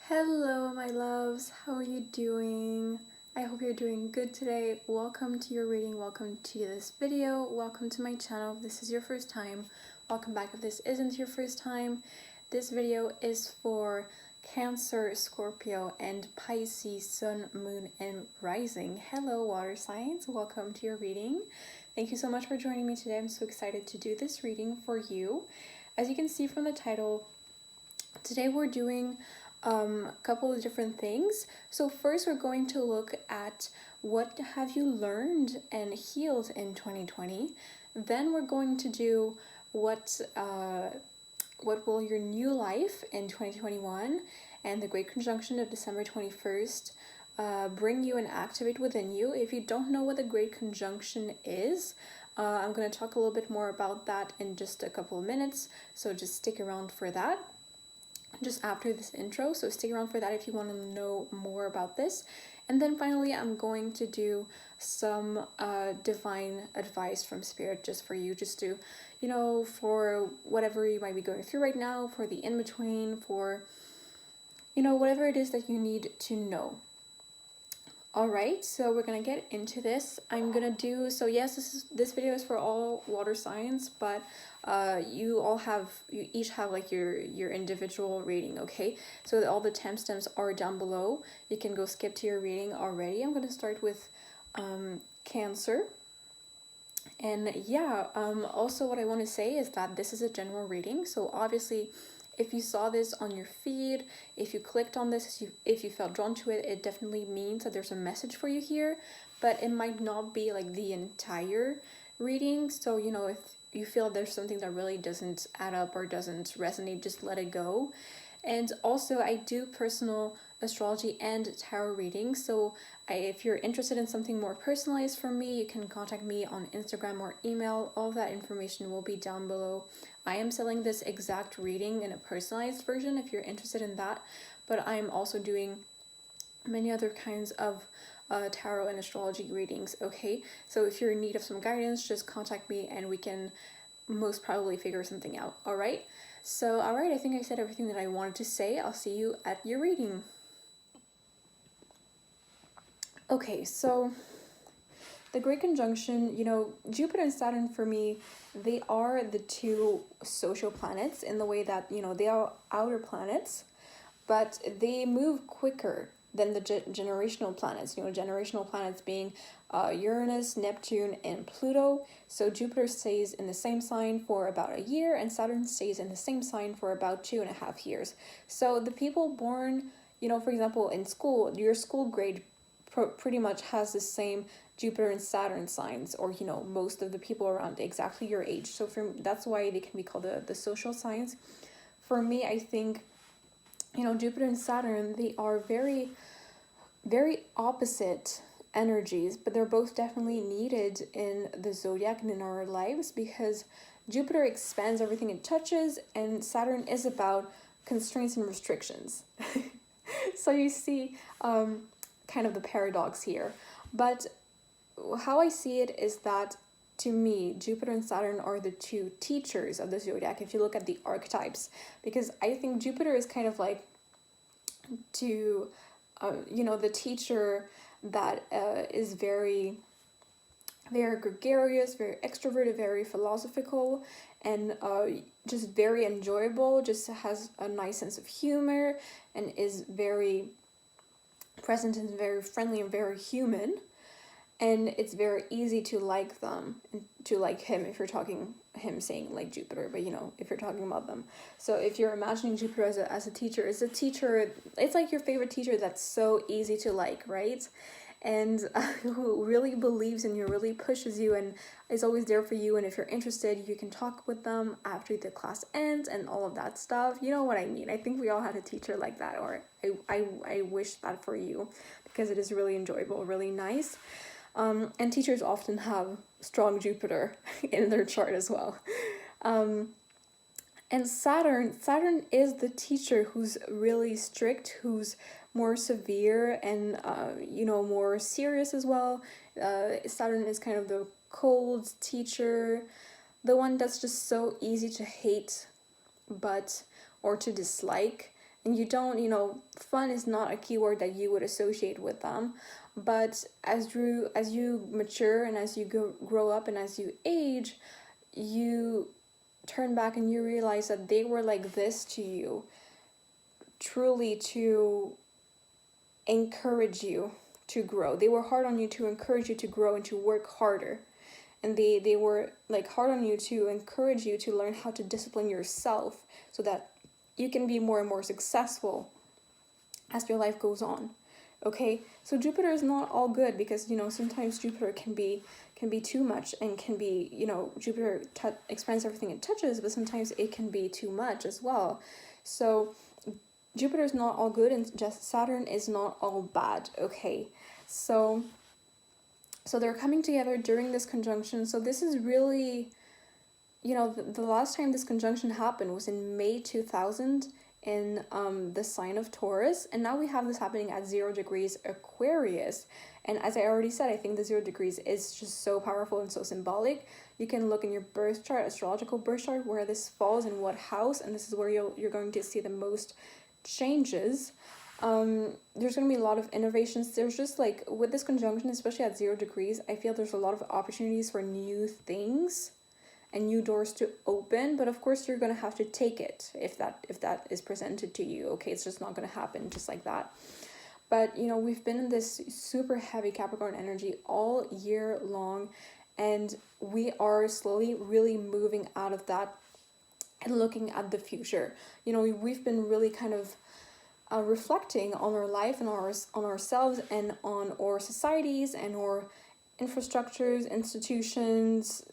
Hello, my loves. How are you doing? I hope you're doing good today. Welcome to your reading. Welcome to this video. Welcome to my channel. If this is your first time, welcome back. If this isn't your first time, this video is for Cancer, Scorpio, and Pisces, Sun, Moon, and Rising. Hello, water signs. Welcome to your reading. Thank you so much for joining me today. I'm so excited to do this reading for you. As you can see from the title, today we're doing a couple of different things. So first we're going to look at what have you learned and healed in 2020. Then we're going to do what will your new life in 2021 and the Great Conjunction of December 21st bring you and activate within you. If you don't know what the Great Conjunction is, I'm going to talk a little bit more about that in just a couple of minutes, so just stick around for that just after this intro. So stick around for that if you want to know more about this. And then finally, I'm going to do some divine advice from Spirit just for you, just to, for whatever you might be going through right now, for the in-between, for, whatever it is that you need to know. Alright, so we're gonna get into this. I'm gonna do, so yes, this video is for all water signs, but you each have like your individual reading, okay? So all the timestamps are down below. You can go skip to your reading already. I'm gonna start with Cancer. And yeah, also what I want to say is that this is a general reading, so obviously if you saw this on your feed, if you clicked on this, if you felt drawn to it, it definitely means that there's a message for you here, but it might not be like the entire reading. So, if you feel there's something that really doesn't add up or doesn't resonate, just let it go. And also, I do personal astrology and tarot readings, so if you're interested in something more personalized from me, you can contact me on Instagram or email. All of that information will be down below. I am selling this exact reading in a personalized version if you're interested in that, but I'm also doing many other kinds of tarot and astrology readings, okay? So if you're in need of some guidance, just contact me and we can most probably figure something out, all right? So, all right, I think I said everything that I wanted to say. I'll see you at your reading. Okay, so the Great Conjunction, Jupiter and Saturn for me, they are the two social planets in the way that, they are outer planets, but they move quicker than the generational planets, generational planets being Uranus, Neptune, and Pluto. So Jupiter stays in the same sign for about a year, and Saturn stays in the same sign for about 2.5 years. So the people born, for example, in school, your school grade pretty much has the same Jupiter and Saturn signs, or most of the people around exactly your age. So that's why they can be called the social signs. For me, I think Jupiter and Saturn, they are very, very opposite energies, but they're both definitely needed in the zodiac and in our lives, because Jupiter expands everything it touches and Saturn is about constraints and restrictions. So you see kind of the paradox here. But how I see it is that, to me, Jupiter and Saturn are the two teachers of the zodiac if you look at the archetypes, because I think Jupiter is kind of like the teacher that is very, very gregarious, very extroverted, very philosophical, and just very enjoyable, just has a nice sense of humor, and is very present and very friendly and very human. And it's very easy to like them and to like him if you're talking him saying like Jupiter, but if you're talking about them. So if you're imagining Jupiter as a teacher, it's like your favorite teacher that's so easy to like, right? And who really believes in you, really pushes you, and is always there for you. And if you're interested, you can talk with them after the class ends and all of that stuff. You know what I mean? I think we all had a teacher like that, or I wish that for you, because it is really enjoyable, really nice. And teachers often have strong Jupiter in their chart as well. And Saturn is the teacher who's really strict, who's more severe and, more serious as well. Saturn is kind of the cold teacher, the one that's just so easy to hate, or to dislike, And you don't, fun is not a keyword that you would associate with them. But as you mature and as you grow up and as you age, you turn back and you realize that they were like this to you, truly to encourage you to grow. They were hard on you to encourage you to grow and to work harder. And they were like hard on you to encourage you to learn how to discipline yourself so that you can be more and more successful as your life goes on. Okay, so Jupiter is not all good, because sometimes Jupiter can be too much, and can be, Jupiter expands everything it touches, but sometimes it can be too much as well. So Jupiter is not all good, and just Saturn is not all bad. Okay, so they're coming together during this conjunction. So this is really, the last time this conjunction happened was in May 2000 in the sign of Taurus, and now we have this happening at 0 degrees Aquarius. And as I already said, I think the 0 degrees is just so powerful and so symbolic. You can look in your birth chart, astrological birth chart, where this falls in what house, and this is where you're going to see the most changes. There's going to be a lot of innovations. There's just like, with this conjunction, especially at 0 degrees, I feel there's a lot of opportunities for new things and new doors to open, but of course you're going to have to take it if that is presented to you. Okay, it's just not going to happen just like that. But we've been in this super heavy Capricorn energy all year long, and we are slowly really moving out of that and looking at the future. We've been really kind of reflecting on our life and on ourselves and on our societies and our infrastructures, institutions,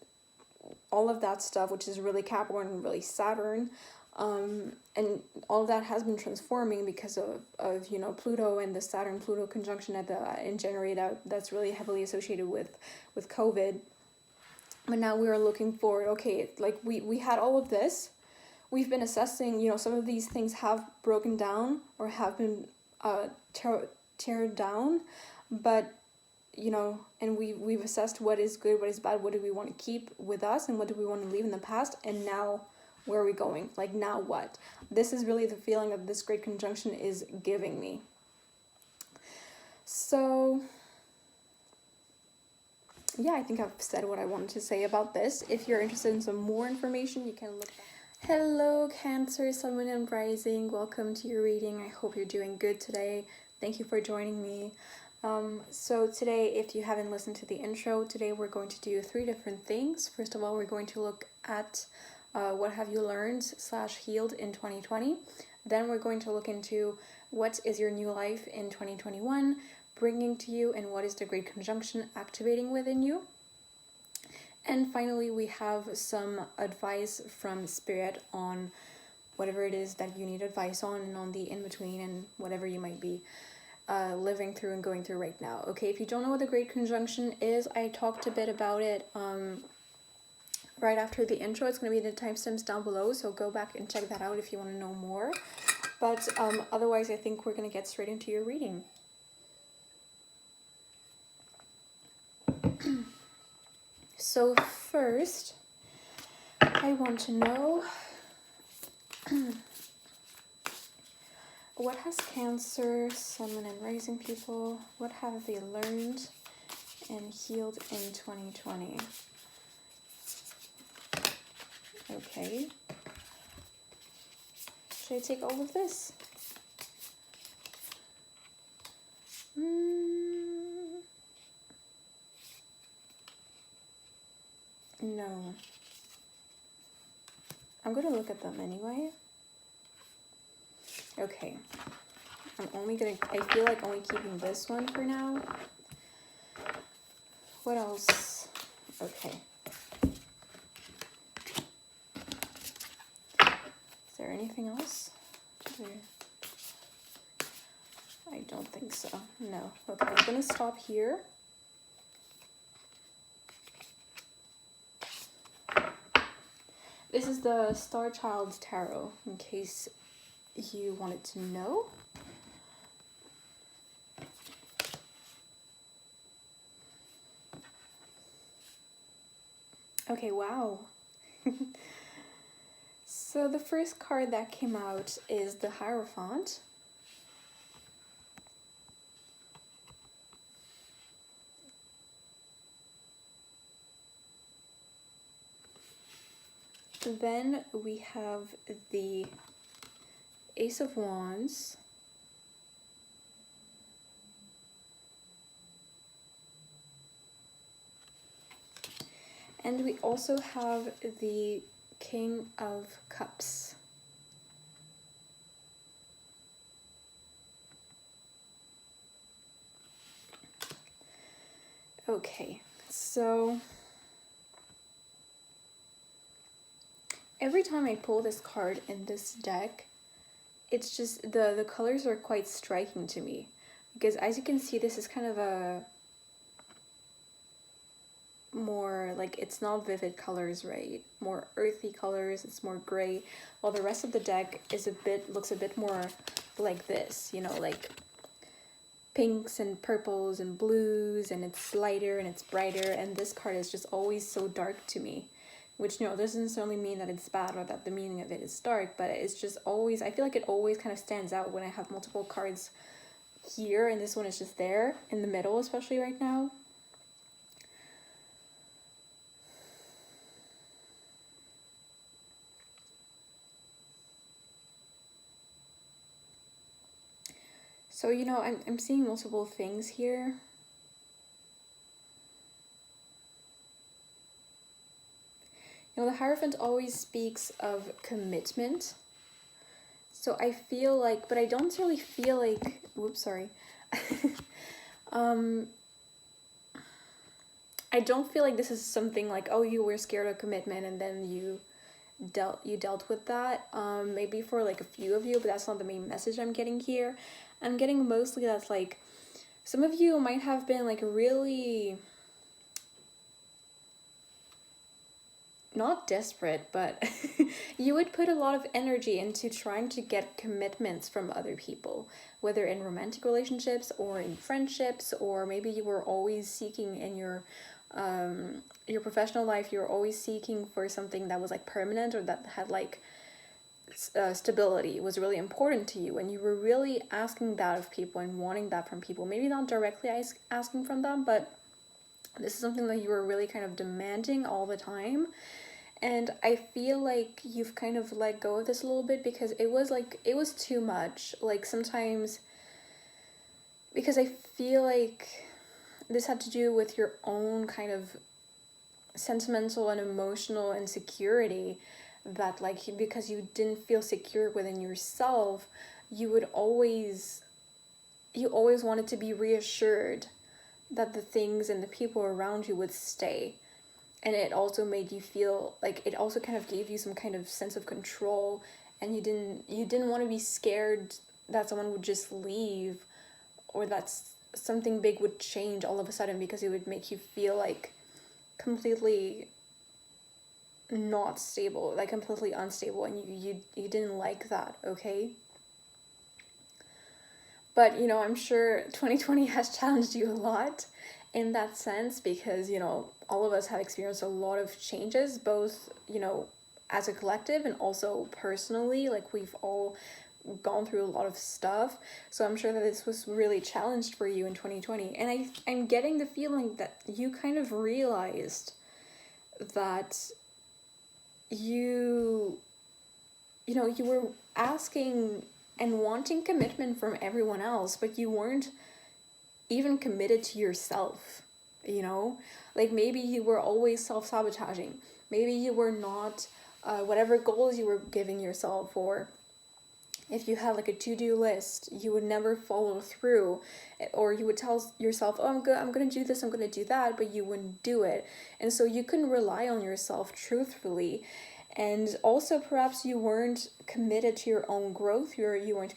all of that stuff, which is really Capricorn and really Saturn. And all of that has been transforming because of Pluto and the Saturn-Pluto conjunction in January that's really heavily associated with COVID. But now we are looking forward. Okay, like we had all of this. We've been assessing, some of these things have broken down or have been teared down, but and we've assessed what is good, what is bad, what do we want to keep with us, and what do we want to leave in the past, and now where are we going? Like, now what? This is really the feeling that this great conjunction is giving me. So yeah, I think I've said what I wanted to say about this. If you're interested in some more information, you can look back. Hello, Cancer, Sun, Moon, and Rising. Welcome to your reading. I hope you're doing good today. Thank you for joining me. So today, if you haven't listened to the intro, today we're going to do 3 different things. First of all, we're going to look at what have you learned / healed in 2020. Then we're going to look into what is your new life in 2021 bringing to you, and what is the great conjunction activating within you. And finally, we have some advice from Spirit on whatever it is that you need advice on, and on the in-between, and whatever you might be living through and going through right now. Okay, if you don't know what the great conjunction is, I talked a bit about it right after the intro. It's going to be the timestamps down below, so go back and check that out if you want to know more. But otherwise, I think we're going to get straight into your reading. So first, I want to know what has Cancer, Sun, Moon, and Rising people, what have they learned and healed in 2020? Okay. Should I take all of this? No. I'm going to look at them anyway. Okay. I feel like only keeping this one for now. What else? Okay. Is there anything else? I don't think so. No. Okay, I'm going to stop here. This is the Star Child Tarot, in case you wanted to know. Okay, wow. So the first card that came out is the Hierophant. Then we have the Ace of Wands. And we also have the King of Cups. Okay, so every time I pull this card in this deck, it's just the colors are quite striking to me, because as you can see, this is kind of a more like, it's not vivid colors, right? More earthy colors, it's more gray, while the rest of the deck is looks a bit more like this, you know, like pinks and purples and blues, and it's lighter and it's brighter, and this card is just always so dark to me, which, you know, doesn't necessarily mean that it's bad or that the meaning of it is dark, but it's just always, I feel like it always kind of stands out when I have multiple cards here, and this one is just there in the middle, especially right now. So, you know, I'm seeing multiple things here. You know, the Hierophant always speaks of commitment. So I feel like, but I don't really feel like, whoops, sorry. I don't feel like this is something like, oh, you were scared of commitment and then you dealt with that. Maybe for like a few of you, but that's not the main message I'm getting here. I'm getting mostly that's like, some of you might have been like really, not desperate, but you would put a lot of energy into trying to get commitments from other people, whether in romantic relationships or in friendships, or maybe you were always seeking in your professional life, you're always seeking for something that was like permanent, or that had like stability, was really important to you, and you were really asking that of people and wanting that from people. Maybe not directly asking from them, but this is something that you were really kind of demanding all the time. And I feel like you've kind of let go of this a little bit, because it was too much. Like sometimes, because I feel like this had to do with your own kind of sentimental and emotional insecurity, that like, because you didn't feel secure within yourself, you always wanted to be reassured that the things and the people around you would stay. And it also made you feel like, it also kind of gave you some kind of sense of control, and you didn't want to be scared that someone would just leave, or that something big would change all of a sudden, because it would make you feel like completely not stable, like completely unstable, and you didn't like that, okay? But, you know, I'm sure 2020 has challenged you a lot in that sense, because, you know, all of us have experienced a lot of changes, both, you know, as a collective and also personally. Like, we've all gone through a lot of stuff, so I'm sure that this was really challenged for you in 2020. And I'm getting the feeling that you kind of realized that you know, you were asking and wanting commitment from everyone else, but you weren't even committed to yourself, you know? Like, maybe you were always self-sabotaging. Maybe you were not, whatever goals you were giving yourself, or if you had like a to-do list, you would never follow through, or you would tell yourself, oh, I'm gonna do this, I'm gonna do that, but you wouldn't do it. And so you couldn't rely on yourself truthfully. And also, perhaps you weren't committed to your own growth, you weren't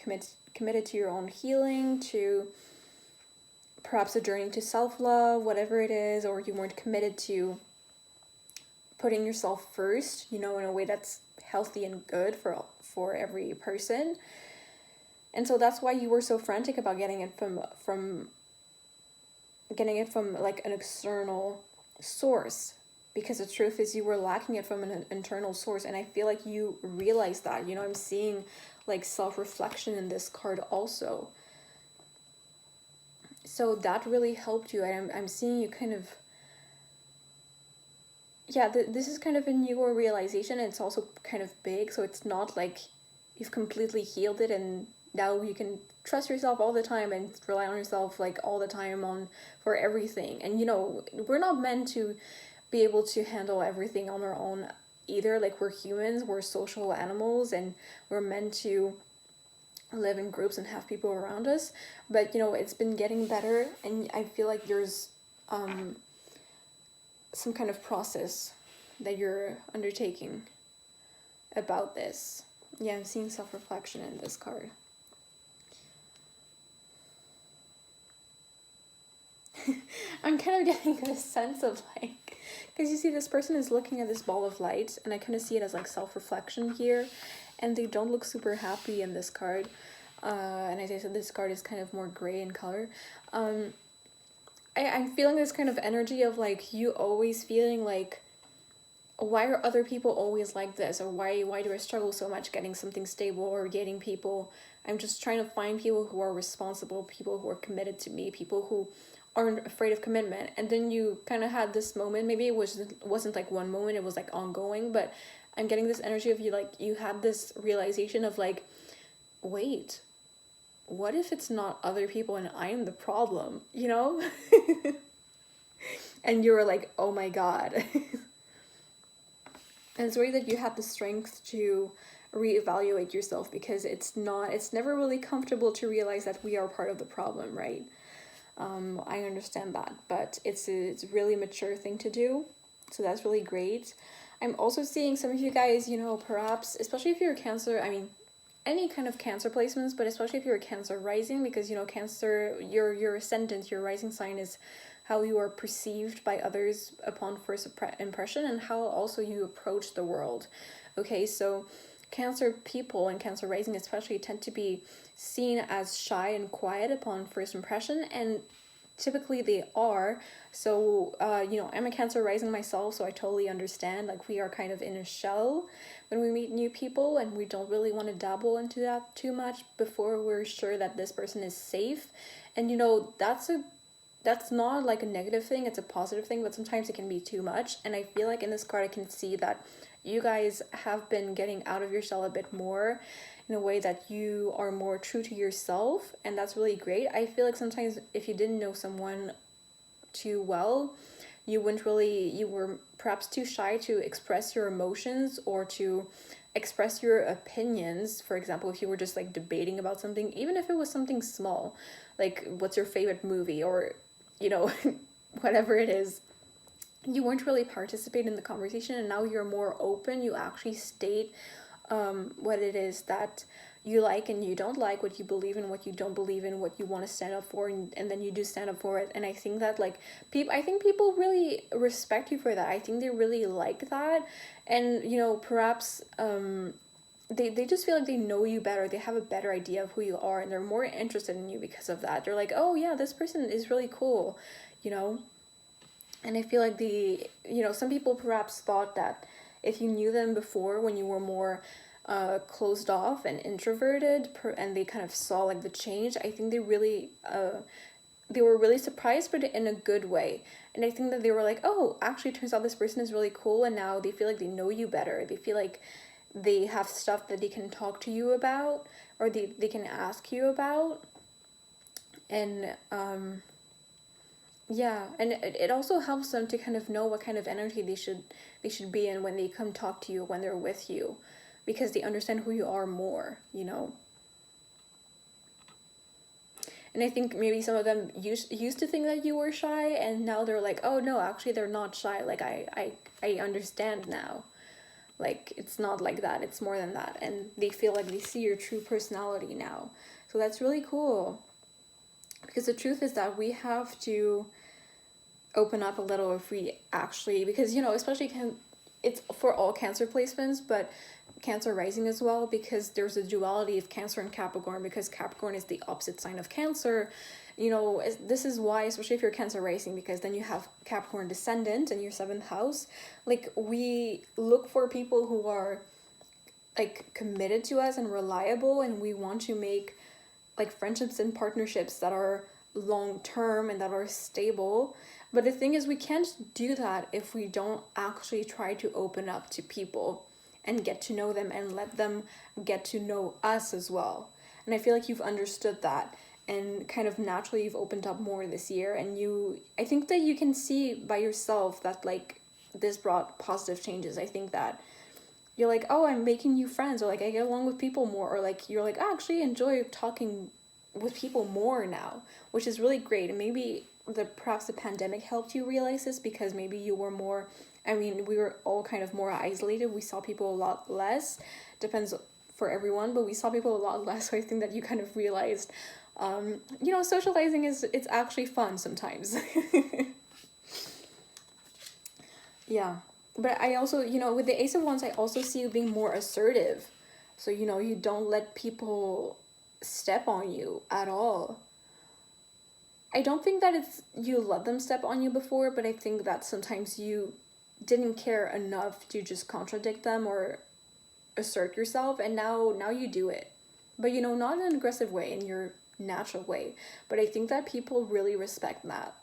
committed to your own healing, to perhaps a journey to self-love, whatever it is, or you weren't committed to putting yourself first, you know, in a way that's healthy and good for every person. And so that's why you were so frantic about getting it from like an external source, because the truth is you were lacking it from an internal source, and I feel like you realize that. You know, I'm seeing like self-reflection in this card also. So that really helped you, and I'm seeing you kind of, yeah, this is kind of a newer realization, and it's also kind of big, so it's not like you've completely healed it and now you can trust yourself all the time and rely on yourself like all the time on for everything. And you know, we're not meant to be able to handle everything on our own either. Like, we're humans, we're social animals, and we're meant to live in groups and have people around us. But you know, it's been getting better, and I feel like there's some kind of process that you're undertaking about this. Yeah, I'm seeing self-reflection in this card. I'm kind of getting this sense of like, because you see this person is looking at this ball of light, and I kind of see it as like self-reflection here, and they don't look super happy in this card. And as I said, this card is kind of more gray in color. I'm feeling this kind of energy of like you always feeling like, why are other people always like this, or why do I struggle so much getting something stable or dating people? I'm just trying to find people who are responsible, people who are committed to me, people who aren't afraid of commitment. And then you kind of had this moment, maybe it wasn't like one moment, it was like ongoing, but I'm getting this energy of you, like you had this realization of like, wait, what if it's not other people and I am the problem, you know? And you were like, oh my god. And it's great that you had the strength to reevaluate yourself, because it's never really comfortable to realize that we are part of the problem, right? I understand that, but it's a really mature thing to do, so that's really great. I'm also seeing some of you guys, you know, perhaps, especially if you're a Cancer, I mean, any kind of Cancer placements, but especially if you're a Cancer rising, because, you know, Cancer, your ascendant, your rising sign is how you are perceived by others upon first impression, and how also you approach the world. Okay, so Cancer people and Cancer rising especially tend to be seen as shy and quiet upon first impression, and typically they are. So you know, I'm a Cancer rising myself, so I totally understand. Like, we are kind of in a shell when we meet new people, and we don't really want to dabble into that too much before we're sure that this person is safe. And you know, that's not like a negative thing, it's a positive thing, but sometimes it can be too much. And I feel like in this card I can see that you guys have been getting out of your shell a bit more, in a way that you are more true to yourself, and that's really great. I feel like sometimes if you didn't know someone too well, you were perhaps too shy to express your emotions or to express your opinions. For example, if you were just like debating about something, even if it was something small, like what's your favorite movie, or you know, whatever it is, you weren't really participating in the conversation, and now you're more open. You actually state what it is that you like and you don't like, what you believe in, what you don't believe in, what you want to stand up for, and then you do stand up for it. And I think that like I think people really respect you for that. I think they really like that. And you know, perhaps they just feel like they know you better, they have a better idea of who you are, and they're more interested in you because of that. They're like, oh yeah, this person is really cool, you know. And I feel like you know, some people perhaps thought that if you knew them before when you were more closed off and introverted, and they kind of saw like the change, I think they were really surprised, but in a good way. And I think that they were like, oh, actually, it turns out this person is really cool, and now they feel like they know you better. They feel like they have stuff that they can talk to you about, or they can ask you about. And yeah, and it also helps them to kind of know what kind of energy they should be in when they come talk to you, when they're with you, because they understand who you are more, you know. And I think maybe some of them used to think that you were shy, and now they're like, oh no, actually they're not shy. Like I understand now. Like, it's not like that, it's more than that, and they feel like they see your true personality now. So that's really cool. Because the truth is that we have to open up a little if we actually, because you know, especially it's for all Cancer placements, but Cancer rising as well, because there's a duality of Cancer and Capricorn, because Capricorn is the opposite sign of Cancer. You know, this is why, especially if you're Cancer rising, because then you have Capricorn descendant in your 7th house. Like, we look for people who are like committed to us and reliable, and we want to make like friendships and partnerships that are long term and that are stable. But the thing is, we can't do that if we don't actually try to open up to people and get to know them and let them get to know us as well. And I feel like you've understood that, and kind of naturally you've opened up more this year. And I think that you can see by yourself that like this brought positive changes. I think that you're like, oh, I'm making new friends, or like I get along with people more, or like you're like, I actually enjoy talking with people more now, which is really great. And maybe perhaps the pandemic helped you realize this, because maybe you were more, I mean, we were all kind of more isolated. We saw people a lot less. Depends for everyone, but we saw people a lot less. So I think that you kind of realized, you know, socializing it's actually fun sometimes. Yeah. But I also, you know, with the Ace of Wands, I also see you being more assertive. So, you know, you don't let people step on you at all. I don't think that it's you let them step on you before, but I think that sometimes you didn't care enough to just contradict them or assert yourself, and now you do it. But, you know, not in an aggressive way, in your natural way. But I think that people really respect that.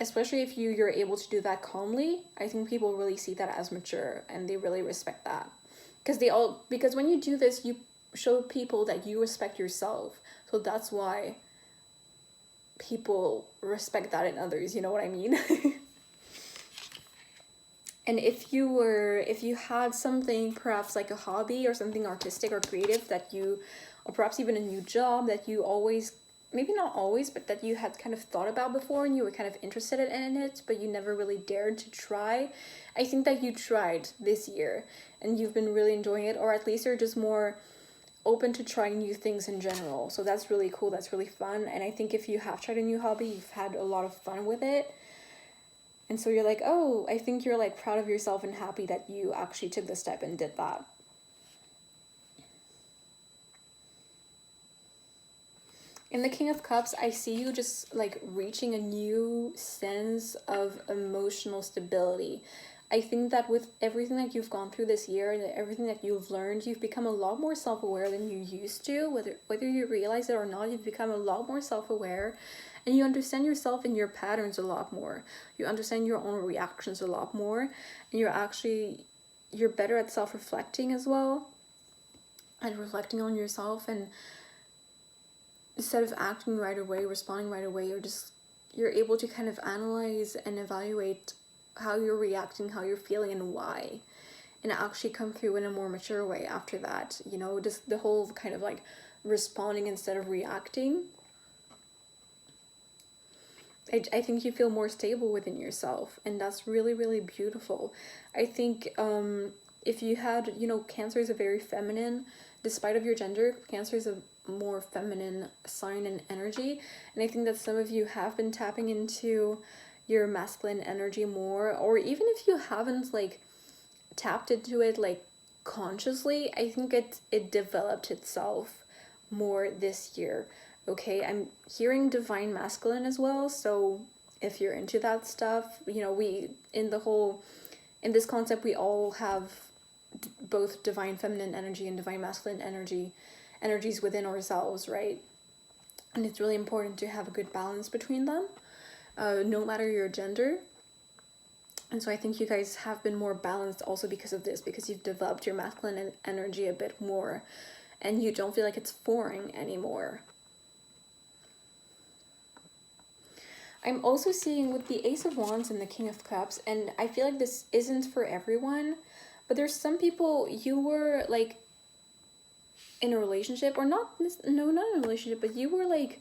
Especially if you're able to do that calmly, I think people really see that as mature, and they really respect that. Because when you do this, you show people that you respect yourself. So that's why people respect that in others, you know what I mean? And if you had something, perhaps like a hobby or something artistic or creative or perhaps even a new job that you always, maybe not always, but that you had kind of thought about before and you were kind of interested in it, but you never really dared to try, I think that you tried this year and you've been really enjoying it, or at least you're just more open to trying new things in general. So that's really cool. That's really fun. And I think if you have tried a new hobby, you've had a lot of fun with it. And so you're like, oh, I think you're like proud of yourself and happy that you actually took the step and did that. In the King of Cups, I see you just like reaching a new sense of emotional stability. I think that with everything that you've gone through this year and everything that you've learned, you've become a lot more self-aware than you used to. Whether you realize it or not, you've become a lot more self-aware, and you understand yourself and your patterns a lot more. You understand your own reactions a lot more, and you're better at self-reflecting as well, and reflecting on yourself. And instead of acting right away, responding right away, you're able to kind of analyze and evaluate how you're reacting, how you're feeling, and why, and actually come through in a more mature way after that. You know, just the whole kind of like responding instead of reacting. I think you feel more stable within yourself, and that's really, really beautiful. I think if you had, you know, Cancer is a very feminine, despite of your gender, Cancer is a more feminine sign and energy, and I think that some of you have been tapping into your masculine energy more, or even if you haven't like tapped into it like consciously, I think it developed itself more this year. Okay, I'm hearing divine masculine as well, so if you're into that stuff, you know, in this concept we all have both divine feminine energy and divine masculine energies within ourselves, right? And it's really important to have a good balance between them, no matter your gender. And so I think you guys have been more balanced also because of this, because you've developed your masculine energy a bit more and you don't feel like it's foreign anymore. I'm also seeing with the Ace of Wands and the King of Cups, and I feel like this isn't for everyone, but there's some people you were like in a relationship, or not in a relationship, but you were like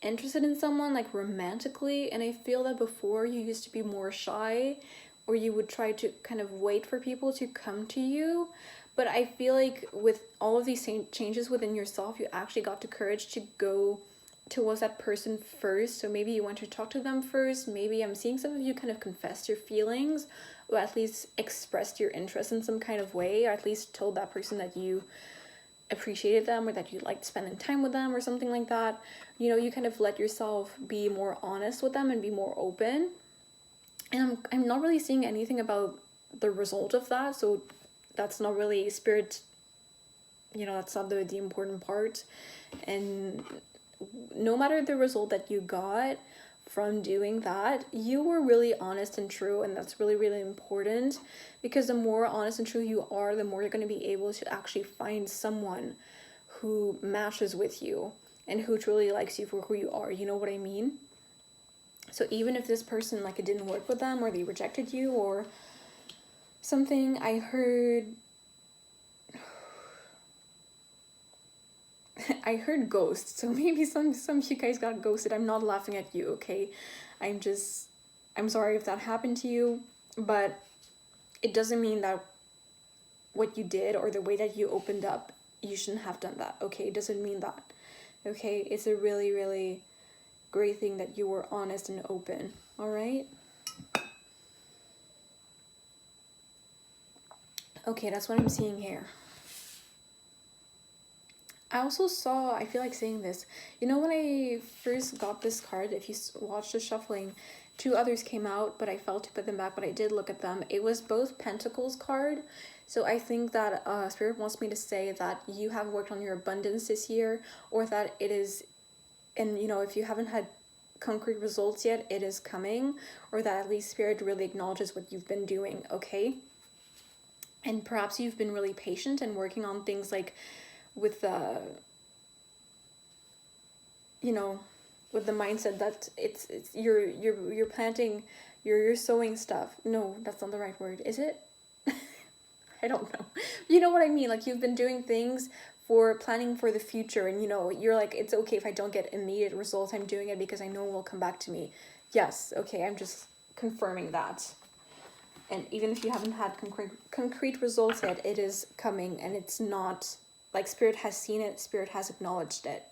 interested in someone like romantically, and I feel that before you used to be more shy, or you would try to kind of wait for people to come to you. But I feel like with all of these changes within yourself, you actually got the courage to go towards that person first. So maybe you want to talk to them first. Maybe I'm seeing some of you kind of confess your feelings, or at least expressed your interest in some kind of way, or at least told that person that you appreciated them or that you liked spending time with them or something like that. You know, you kind of let yourself be more honest with them and be more open. And I'm not really seeing anything about the result of that, so that's not really spirit, you know, that's not the important part. And no matter the result that you got from doing that, you were really honest and true, and that's really, really important, because the more honest and true you are, the more you're going to be able to actually find someone who matches with you and who truly likes you for who you are. You know what I mean? So even if this person, like, it didn't work with them, or they rejected you or something, I heard ghosts, so maybe some of you guys got ghosted. I'm not laughing at you, okay? I'm sorry if that happened to you, but it doesn't mean that what you did or the way that you opened up, you shouldn't have done that, okay? It doesn't mean that, okay? It's a really, really great thing that you were honest and open, all right? Okay, that's what I'm seeing here. I also saw, I feel like saying this, you know, when I first got this card, if you watched the shuffling, 2 others came out, but I failed to put them back, but I did look at them. It was both Pentacles card. So I think that Spirit wants me to say that you have worked on your abundance this year, or that it is, and you know, if you haven't had concrete results yet, it is coming, or that at least Spirit really acknowledges what you've been doing, okay? And perhaps you've been really patient and working on things like with you know, with the mindset that it's you're planting, you're sowing stuff. No, that's not the right word, is it? I don't know. You know what I mean? Like, you've been doing things for planning for the future, and you know, you're like, it's okay if I don't get immediate results, I'm doing it because I know it will come back to me. Yes, okay, I'm just confirming that. And even if you haven't had concrete results yet, it is coming, and it's not like Spirit has seen it, Spirit has acknowledged it.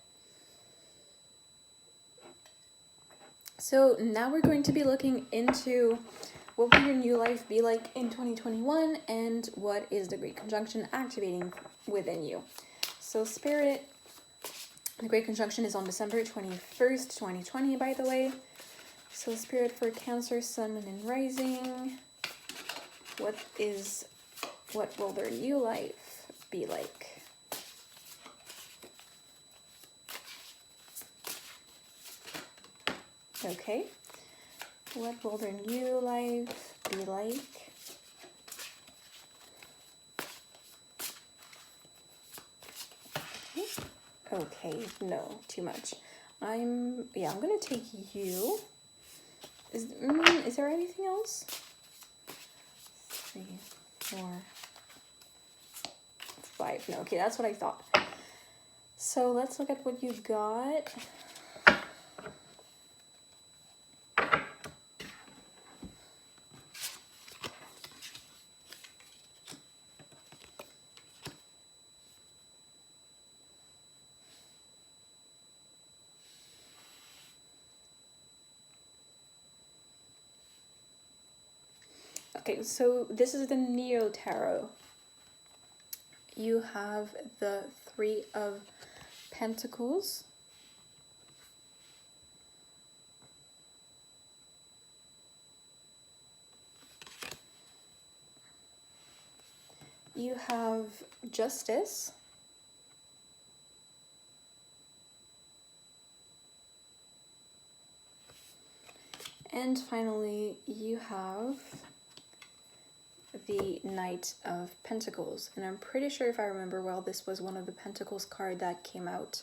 So now we're going to be looking into what will your new life be like in 2021, and what is the Great Conjunction activating within you. So Spirit, the Great Conjunction is on December 21st, 2020, by the way. So Spirit, for Cancer, Sun, Moon, and Rising, what will their new life be like? Okay, what will their new life be like? Okay, no, too much. I'm gonna take you. Is there anything else? 3, 4, 5. No, okay, that's what I thought. So let's look at what you got. Okay, so this is the Neo Tarot. You have the 3 of Pentacles. You have Justice. And finally, you have the Knight of Pentacles. And I'm pretty sure, if I remember well, this was one of the Pentacles card that came out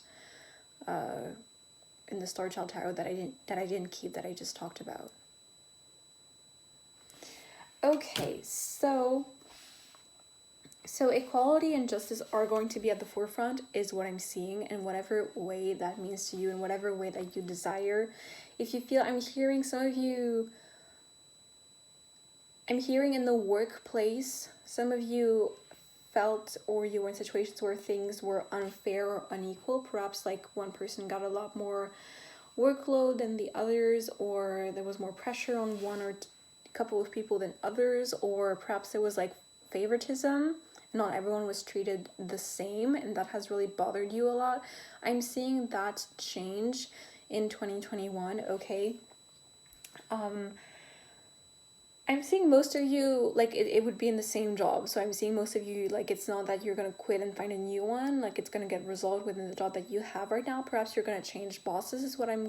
in the Star Child Tarot that I didn't keep, that I just talked about. Okay, so equality and justice are going to be at the forefront, is what I'm seeing, in whatever way that means to you, in whatever way that you desire. If you feel, I'm hearing some of you, I'm hearing in the workplace, some of you felt or you were in situations where things were unfair or unequal, perhaps like one person got a lot more workload than the others, or there was more pressure on one or a couple of people than others, or perhaps there was like favoritism, not everyone was treated the same, and that has really bothered you a lot. I'm seeing that change in 2021. Okay, I'm seeing most of you, like, it would be in the same job. So I'm seeing most of you, like, it's not that you're going to quit and find a new one. Like, it's going to get resolved within the job that you have right now. Perhaps you're going to change bosses is what I'm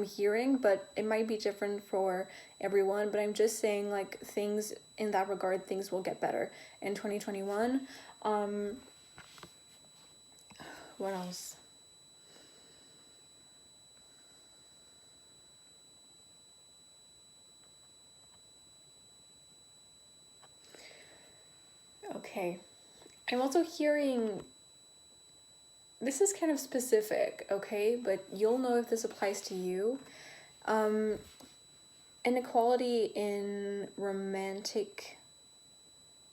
hearing. But it might be different for everyone. But I'm just saying, like, things in that regard, things will get better in 2021. What else? Okay, I'm also hearing, this is kind of specific, okay, but you'll know if this applies to you. Inequality in romantic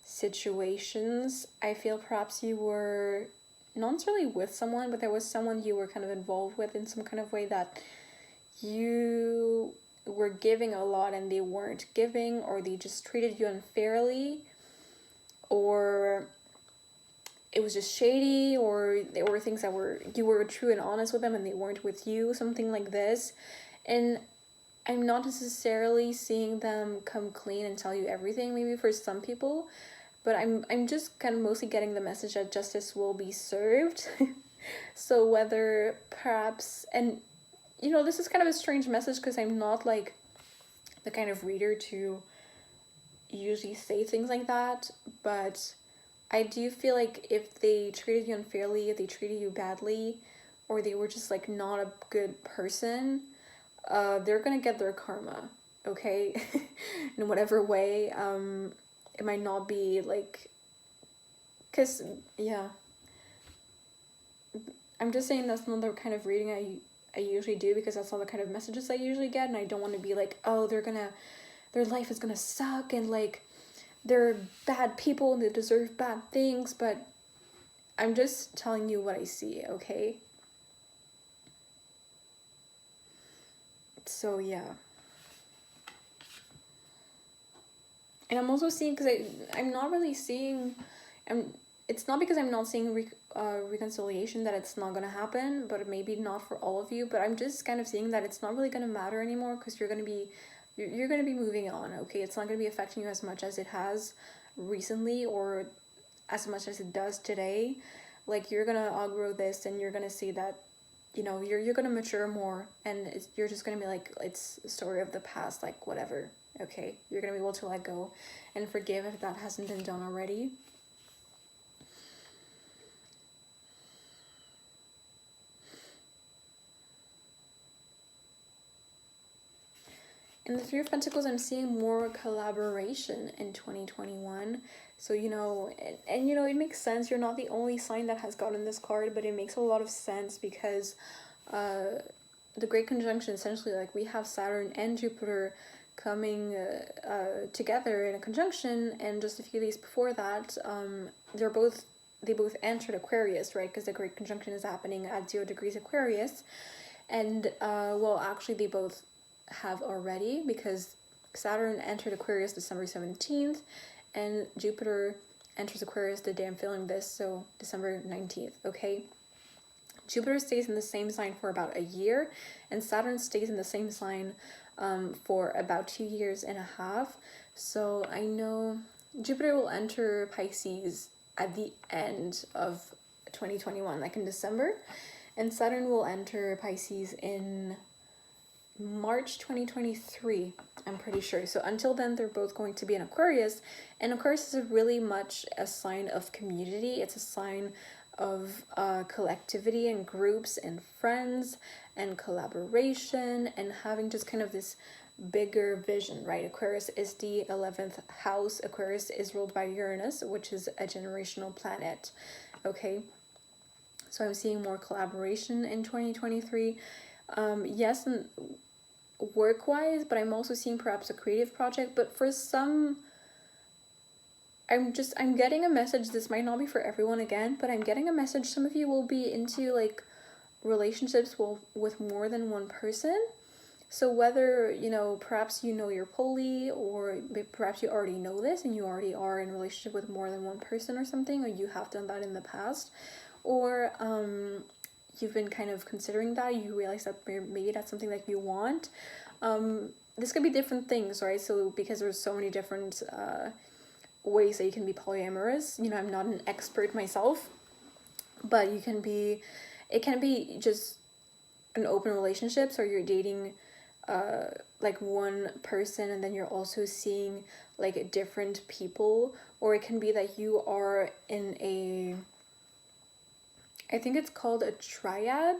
situations. I feel perhaps you were not necessarily with someone, but there was someone you were kind of involved with in some kind of way that you were giving a lot and they weren't giving, or they just treated you unfairly, or it was just shady, or there were things that you were true and honest with them and they weren't with you, something like this. And I'm not necessarily seeing them come clean and tell you everything, maybe for some people, but I'm just kind of mostly getting the message that justice will be served. So whether perhaps, and you know, this is kind of a strange message because I'm not like the kind of reader to usually say things like that, but I do feel like if they treated you unfairly, if they treated you badly, or they were just like not a good person, they're gonna get their karma, okay? In whatever way. It might not be like, cause yeah, I'm just saying that's not the kind of reading I usually do, because that's not the kind of messages I usually get, and I don't want to be like, oh, their life is gonna suck, and like they're bad people and they deserve bad things. But I'm just telling you what I see, okay? So yeah. And I'm also seeing, because I'm not really seeing, it's not because I'm not seeing reconciliation that it's not gonna happen, but maybe not for all of you, but I'm just kind of seeing that it's not really gonna matter anymore, because you're gonna be moving on, okay? It's not gonna be affecting you as much as it has recently, or as much as it does today. Like, you're gonna outgrow this, and you're gonna see that, you know, you're gonna mature more, and you're just gonna be like, it's a story of the past, like, whatever, okay? You're gonna be able to let go and forgive if that hasn't been done already. In the Three of Pentacles, I'm seeing more collaboration in 2021. So, you know, and you know, it makes sense. You're not the only sign that has gotten this card, but it makes a lot of sense because the Great Conjunction, essentially, like, we have Saturn and Jupiter coming together in a conjunction, and just a few days before that, they both entered Aquarius, right? Because the Great Conjunction is happening at 0 degrees Aquarius. And, well, actually, they both have already, because Saturn entered Aquarius December 17th, and Jupiter enters Aquarius the day I'm filming this, so December 19th, okay? Jupiter stays in the same sign for about a year, and Saturn stays in the same sign for about 2.5 years. So I know Jupiter will enter Pisces at the end of 2021, like in December, and Saturn will enter Pisces in March 2023, I'm pretty sure. So until then, they're both going to be in Aquarius, and Aquarius is really much a sign of community. It's a sign of collectivity and groups and friends and collaboration and having just kind of this bigger vision, right? Aquarius is the 11th house. Aquarius is ruled by Uranus, which is a generational planet, okay? So I'm seeing more collaboration in 2023. Yes, and work-wise, but I'm also seeing perhaps a creative project. But for some I'm getting a message. This might not be for everyone again, but I'm getting a message. Some of you will be into like relationships with more than one person. So whether, you know, perhaps you know you're poly, or perhaps you already know this and you already are in a relationship with more than one person or something, or you have done that in the past, or you've been kind of considering that, you realize that maybe that's something that you want. This could be different things, right? So because there's so many different ways that you can be polyamorous. You know, I'm not an expert myself, but it can be just an open relationship, so you're dating like one person and then you're also seeing like different people, or it can be that you are in a, I think it's called a triad,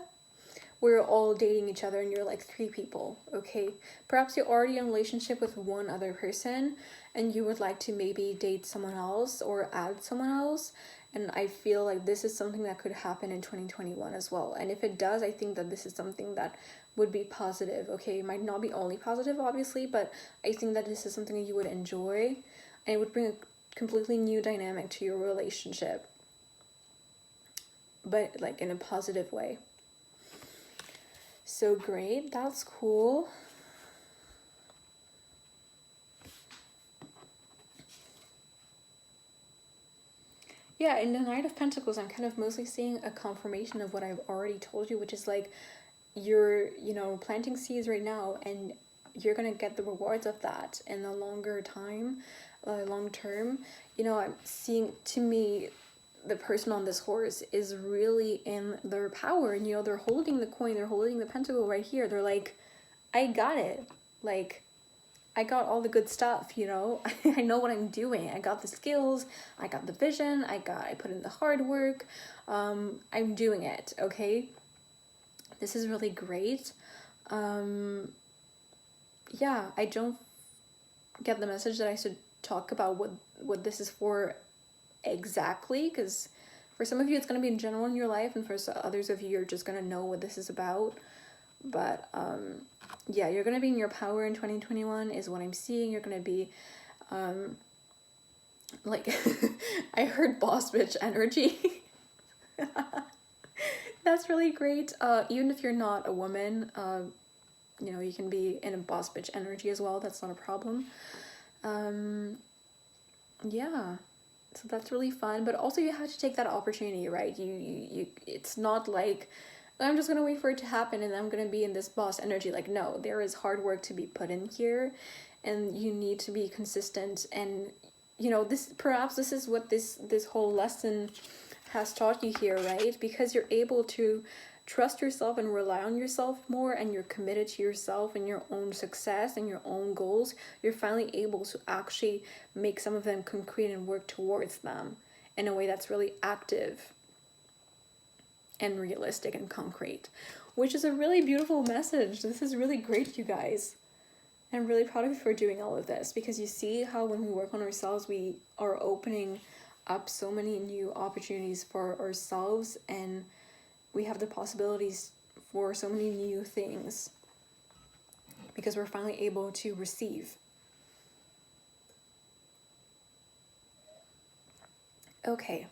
where you're all dating each other and you're like 3 people, okay? Perhaps you're already in a relationship with one other person and you would like to maybe date someone else or add someone else. And I feel like this is something that could happen in 2021 as well. And if it does, I think that this is something that would be positive, okay? It might not be only positive, obviously, but I think that this is something that you would enjoy. And it would bring a completely new dynamic to your relationship, but like in a positive way. So great, that's cool. Yeah, in the Knight of Pentacles, I'm kind of mostly seeing a confirmation of what I've already told you, which is like you're, you know, planting seeds right now and you're gonna get the rewards of that in the longer time, long term. You know, I'm seeing, to me, the person on this horse is really in their power, and you know, they're holding the coin, they're holding the pentacle right here. They're like, I got it. Like, I got all the good stuff, you know. I know what I'm doing. I got the skills, I got the vision, I put in the hard work. I'm doing it, okay? This is really great. Yeah, I don't get the message that I should talk about what this is for exactly, because for some of you it's going to be in general in your life, and for others of you you're just going to know what this is about. But yeah, you're going to be in your power in 2021 is what I'm seeing. You're going to be like I heard boss bitch energy. That's really great. Even if you're not a woman, you know, you can be in a boss bitch energy as well. That's not a problem. Yeah, so that's really fun, but also you have to take that opportunity, right? You it's not like I'm just gonna wait for it to happen and I'm gonna be in this boss energy. Like, no, there is hard work to be put in here, and you need to be consistent. And you know, this is what this whole lesson has taught you here, right? Because you're able to trust yourself and rely on yourself more, and you're committed to yourself and your own success and your own goals, you're finally able to actually make some of them concrete and work towards them in a way that's really active and realistic and concrete, which is a really beautiful message. This is really great, you guys. I'm really proud of you for doing all of this, because you see how when we work on ourselves, we are opening up so many new opportunities for ourselves, and we have the possibilities for so many new things because we're finally able to receive. Okay,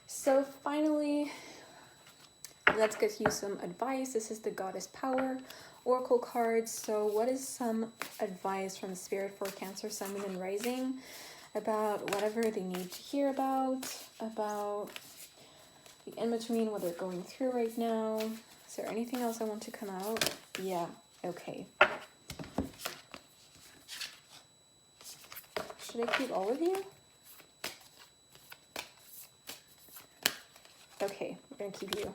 so finally, let's get you some advice. This is the Goddess Power Oracle cards. So what is some advice from Spirit for Cancer, Sun, Moon, and Rising about whatever they need to hear about the in-between, what they're going through right now? Is there anything else I want to come out? Yeah, okay. Should I keep all of you? Okay, we're gonna keep you.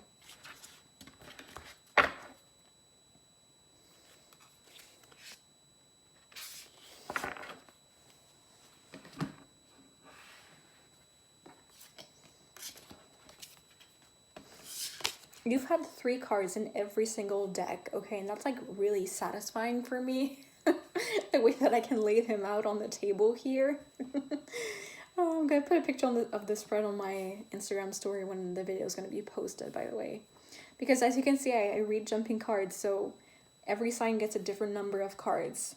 You've had 3 cards in every single deck, okay, and that's like really satisfying for me. The way that I can lay them out on the table here. I'm gonna put a picture of the spread on my Instagram story when the video is gonna be posted, by the way. Because as you can see, I read jumping cards, so every sign gets a different number of cards.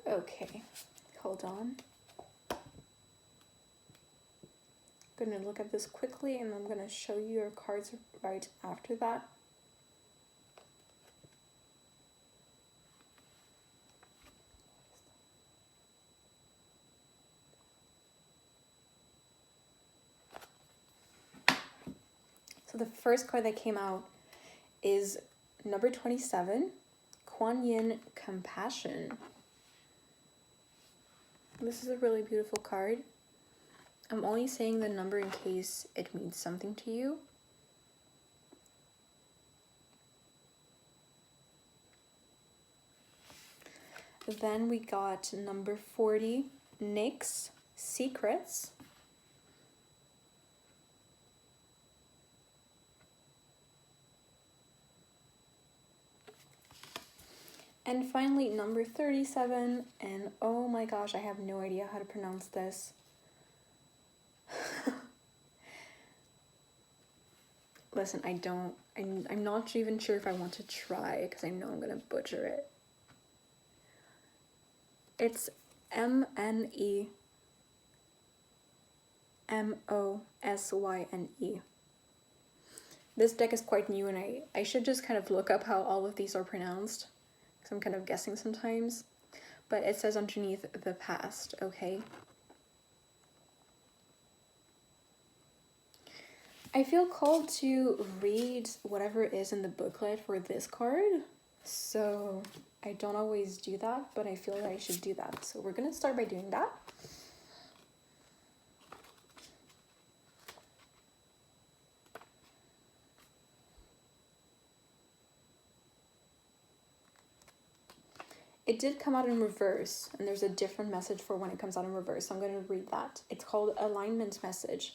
Okay, hold on. I'm gonna look at this quickly and I'm gonna show you your cards right after that. So the first card that came out is number 27, Kuan Yin Compassion. This is a really beautiful card. I'm only saying the number in case it means something to you. Then we got number 40, NYX Secrets. And finally, number 37, and oh my gosh, I have no idea how to pronounce this. Listen, I'm not even sure if I want to try because I know I'm gonna butcher it. It's MNEMOSYNE. This deck is quite new and I should just kind of look up how all of these are pronounced because I'm kind of guessing sometimes. But it says underneath the past, okay? I feel called to read whatever is in the booklet for this card. So I don't always do that, but I feel that I should do that. So we're gonna start by doing that. It did come out in reverse, and there's a different message for when it comes out in reverse. So I'm going to read that. It's called Alignment Message.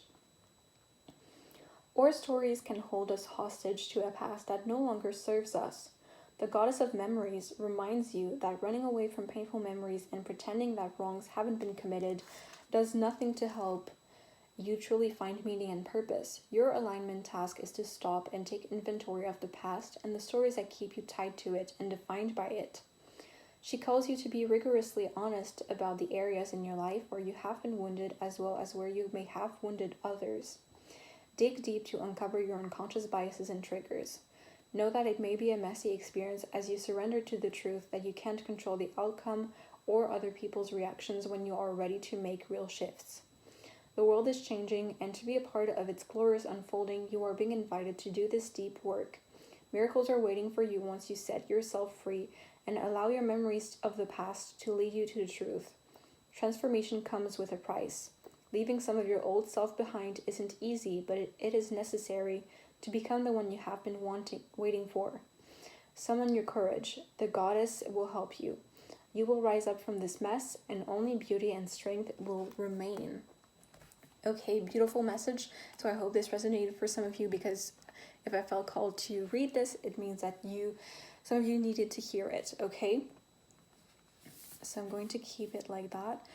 Our stories can hold us hostage to a past that no longer serves us. The goddess of memories reminds you that running away from painful memories and pretending that wrongs haven't been committed does nothing to help you truly find meaning and purpose. Your alignment task is to stop and take inventory of the past and the stories that keep you tied to it and defined by it. She calls you to be rigorously honest about the areas in your life where you have been wounded as well as where you may have wounded others. Dig deep to uncover your unconscious biases and triggers. Know that it may be a messy experience as you surrender to the truth that you can't control the outcome or other people's reactions when you are ready to make real shifts. The world is changing, and to be a part of its glorious unfolding, you are being invited to do this deep work. Miracles are waiting for you once you set yourself free and allow your memories of the past to lead you to the truth. Transformation comes with a price. Leaving some of your old self behind isn't easy, but it is necessary to become the one you have been waiting for. Summon your courage. The goddess will help you. You will rise up from this mess, and only beauty and strength will remain. Okay, beautiful message. So I hope this resonated for some of you, because if I felt called to read this, it means that some of you needed to hear it, okay? So I'm going to keep it like that.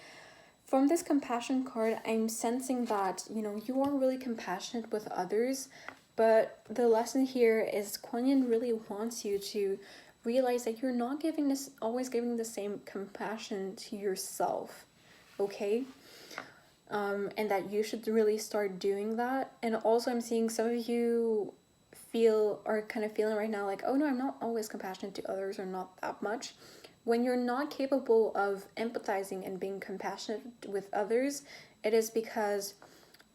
From this compassion card, I'm sensing that, you are really compassionate with others, but the lesson here is Kuan Yin really wants you to realize that you're not always giving the same compassion to yourself, okay? And that you should really start doing that. And also I'm seeing some of you are kind of feeling right now like, oh no, I'm not always compassionate to others, or not that much. When you're not capable of empathizing and being compassionate with others, it is because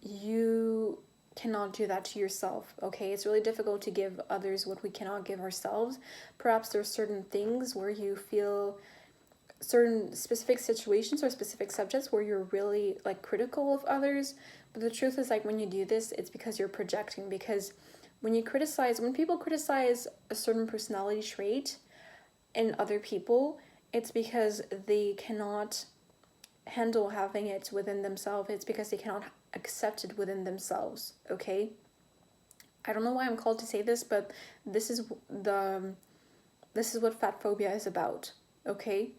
you cannot do that to yourself, okay? It's really difficult to give others what we cannot give ourselves. Perhaps there's certain things where you feel certain specific situations or specific subjects where you're really critical of others, but the truth is when you do this, it's because you're projecting. Because when people criticize a certain personality trait in other people, it's because they cannot handle having it within themselves. It's because they cannot accept it within themselves, okay? I don't know why I'm called to say this, but this is what fat phobia is about, okay?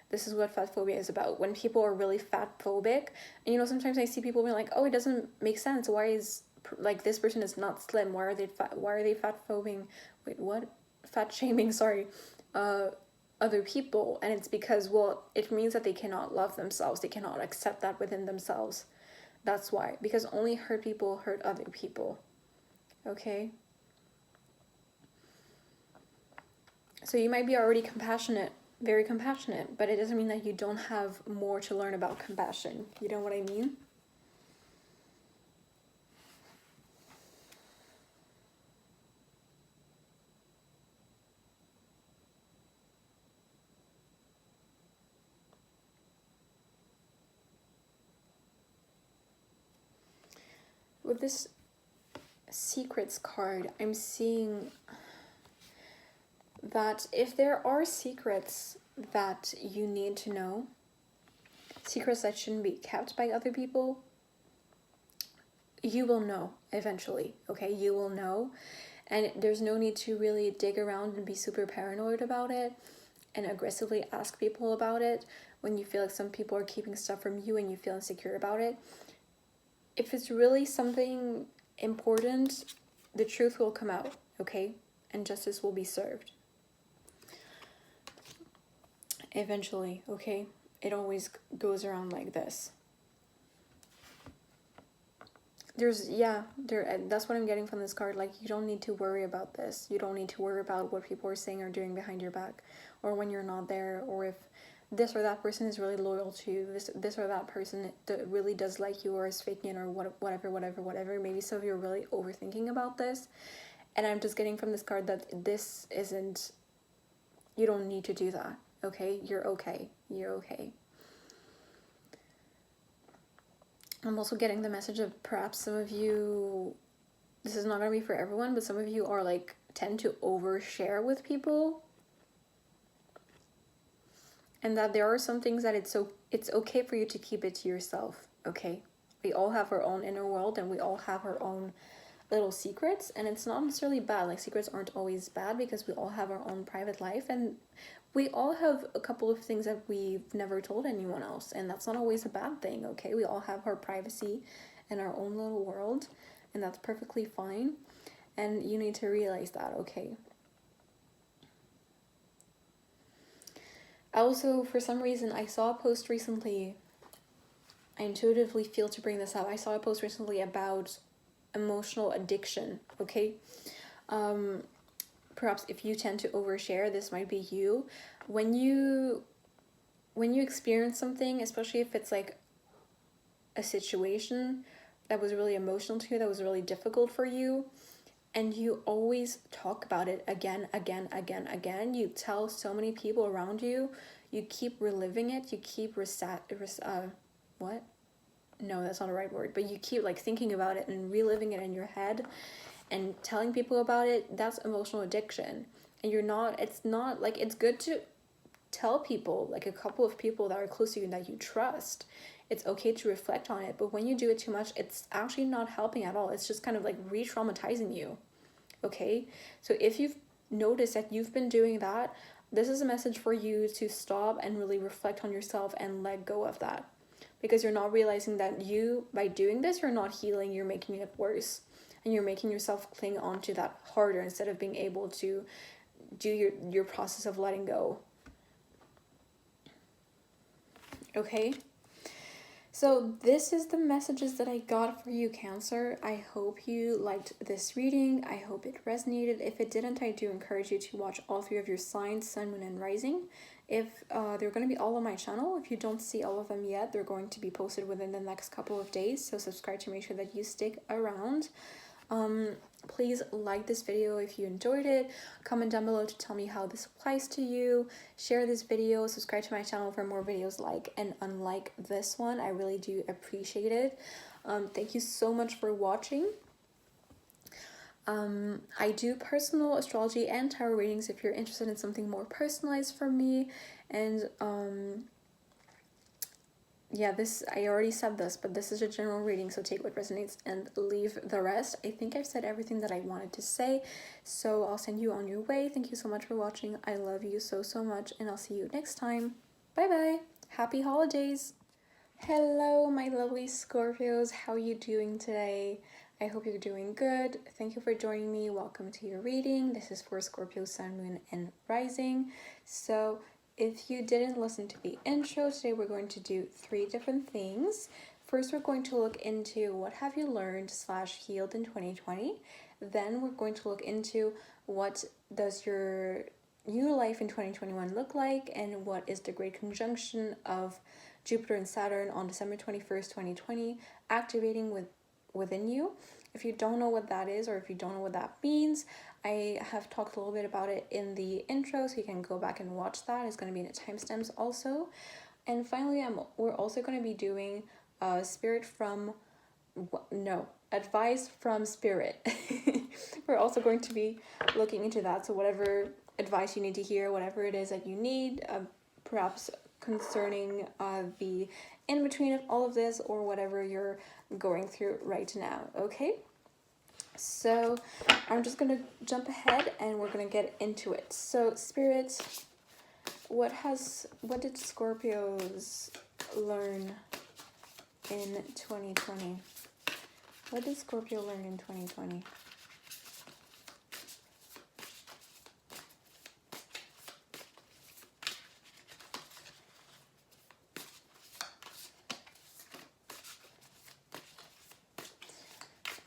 This is what fat phobia is about. When people are really fat phobic, and sometimes I see people being like, oh, it doesn't make sense. Why is this person is not slim? Why are they fat? Why are they fat phobing? Wait, what? Fat shaming, sorry. other people, and it's because, well, it means that they cannot love themselves, they cannot accept that within themselves. That's why, because only hurt people hurt other people. Okay, so you might be already compassionate, very compassionate, but it doesn't mean that you don't have more to learn about compassion. You know what I mean? With this secrets card, I'm seeing that if there are secrets that you need to know, secrets that shouldn't be kept by other people, you will know eventually, okay? You will know, and there's no need to really dig around and be super paranoid about it and aggressively ask people about it when you feel like some people are keeping stuff from you and you feel insecure about it. If it's really something important, the truth will come out, okay? And justice will be served. Eventually, okay? It always goes around like this. That's what I'm getting from this card. Like, you don't need to worry about this. You don't need to worry about what people are saying or doing behind your back, or when you're not there, or if this or that person is really loyal to you, this or that person that really does like you or is faking it, or whatever. Maybe some of you are really overthinking about this, and I'm just getting from this card that this isn't, you don't need to do that, okay? You're okay. I'm also getting the message of perhaps some of you, this is not going to be for everyone, but some of you are like, tend to overshare with people. And that there are some things that it's okay for you to keep it to yourself, okay? We all have our own inner world, and we all have our own little secrets, and it's not necessarily bad. Like, secrets aren't always bad, because we all have our own private life, and we all have a couple of things that we've never told anyone else, and that's not always a bad thing, okay? We all have our privacy in our own little world, and that's perfectly fine, and you need to realize that, okay? Also, for some reason, I saw a post recently, I intuitively feel to bring this up. I saw a post recently about emotional addiction, okay? Perhaps if you tend to overshare, this might be you. When you experience something, especially if it's like a situation that was really emotional to you, that was really difficult for you, and you always talk about it again, you tell so many people around you, you keep reliving it, you keep what? No, that's not the right word, but you keep like thinking about it and reliving it in your head and telling people about it. That's emotional addiction. And it's not like, it's good to tell people, like a couple of people that are close to you and that you trust. It's okay to reflect on it, but when you do it too much, it's actually not helping at all. It's just kind of like re-traumatizing you, okay? So if you've noticed that you've been doing that, this is a message for you to stop and really reflect on yourself and let go of that, because you're not realizing that by doing this, you're not healing, you're making it worse, and you're making yourself cling on to that harder instead of being able to do your process of letting go. Okay? So this is the messages that I got for you, Cancer. I hope you liked this reading. I hope it resonated. If it didn't, I do encourage you to watch all 3 of your signs, Sun, Moon, and Rising. If they're going to be all on my channel. If you don't see all of them yet, they're going to be posted within the next couple of days. So subscribe to make sure that you stick around. Please like this video if you enjoyed it. Comment down below to tell me how this applies to you. Share this video. Subscribe to my channel for more videos like and unlike this one. I really do appreciate it. Thank you so much for watching. I do personal astrology and tarot readings if you're interested in something more personalized from me. And yeah, I already said this, but this is a general reading, so take what resonates and leave the rest. I think I've said everything that I wanted to say, so I'll send you on your way. Thank you so much for watching. I love you so much, and I'll see you next time. Bye bye. Happy holidays. Hello, my lovely Scorpios. How are you doing today? I hope you're doing good. Thank you for joining me. Welcome to your reading. This is for Scorpio, Sun, Moon, and Rising. So if you didn't listen to the intro, today we're going to do 3 different things. First, we're going to look into what have you learned / healed in 2020. Then we're going to look into what does your new life in 2021 look like, and what is the great conjunction of Jupiter and Saturn on December 21st, 2020, activating within you. If you don't know what that is, or if you don't know what that means, I have talked a little bit about it in the intro, so you can go back and watch that. It's going to be in the timestamps also. And finally, we're also going to be doing advice from spirit. We're also going to be looking into that. So whatever advice you need to hear, whatever it is that you need, perhaps concerning the in-between of all of this, or whatever you're going through right now, okay? So I'm just gonna jump ahead and we're gonna get into it. So Spirit, what did Scorpios learn in 2020? What did Scorpio learn in 2020?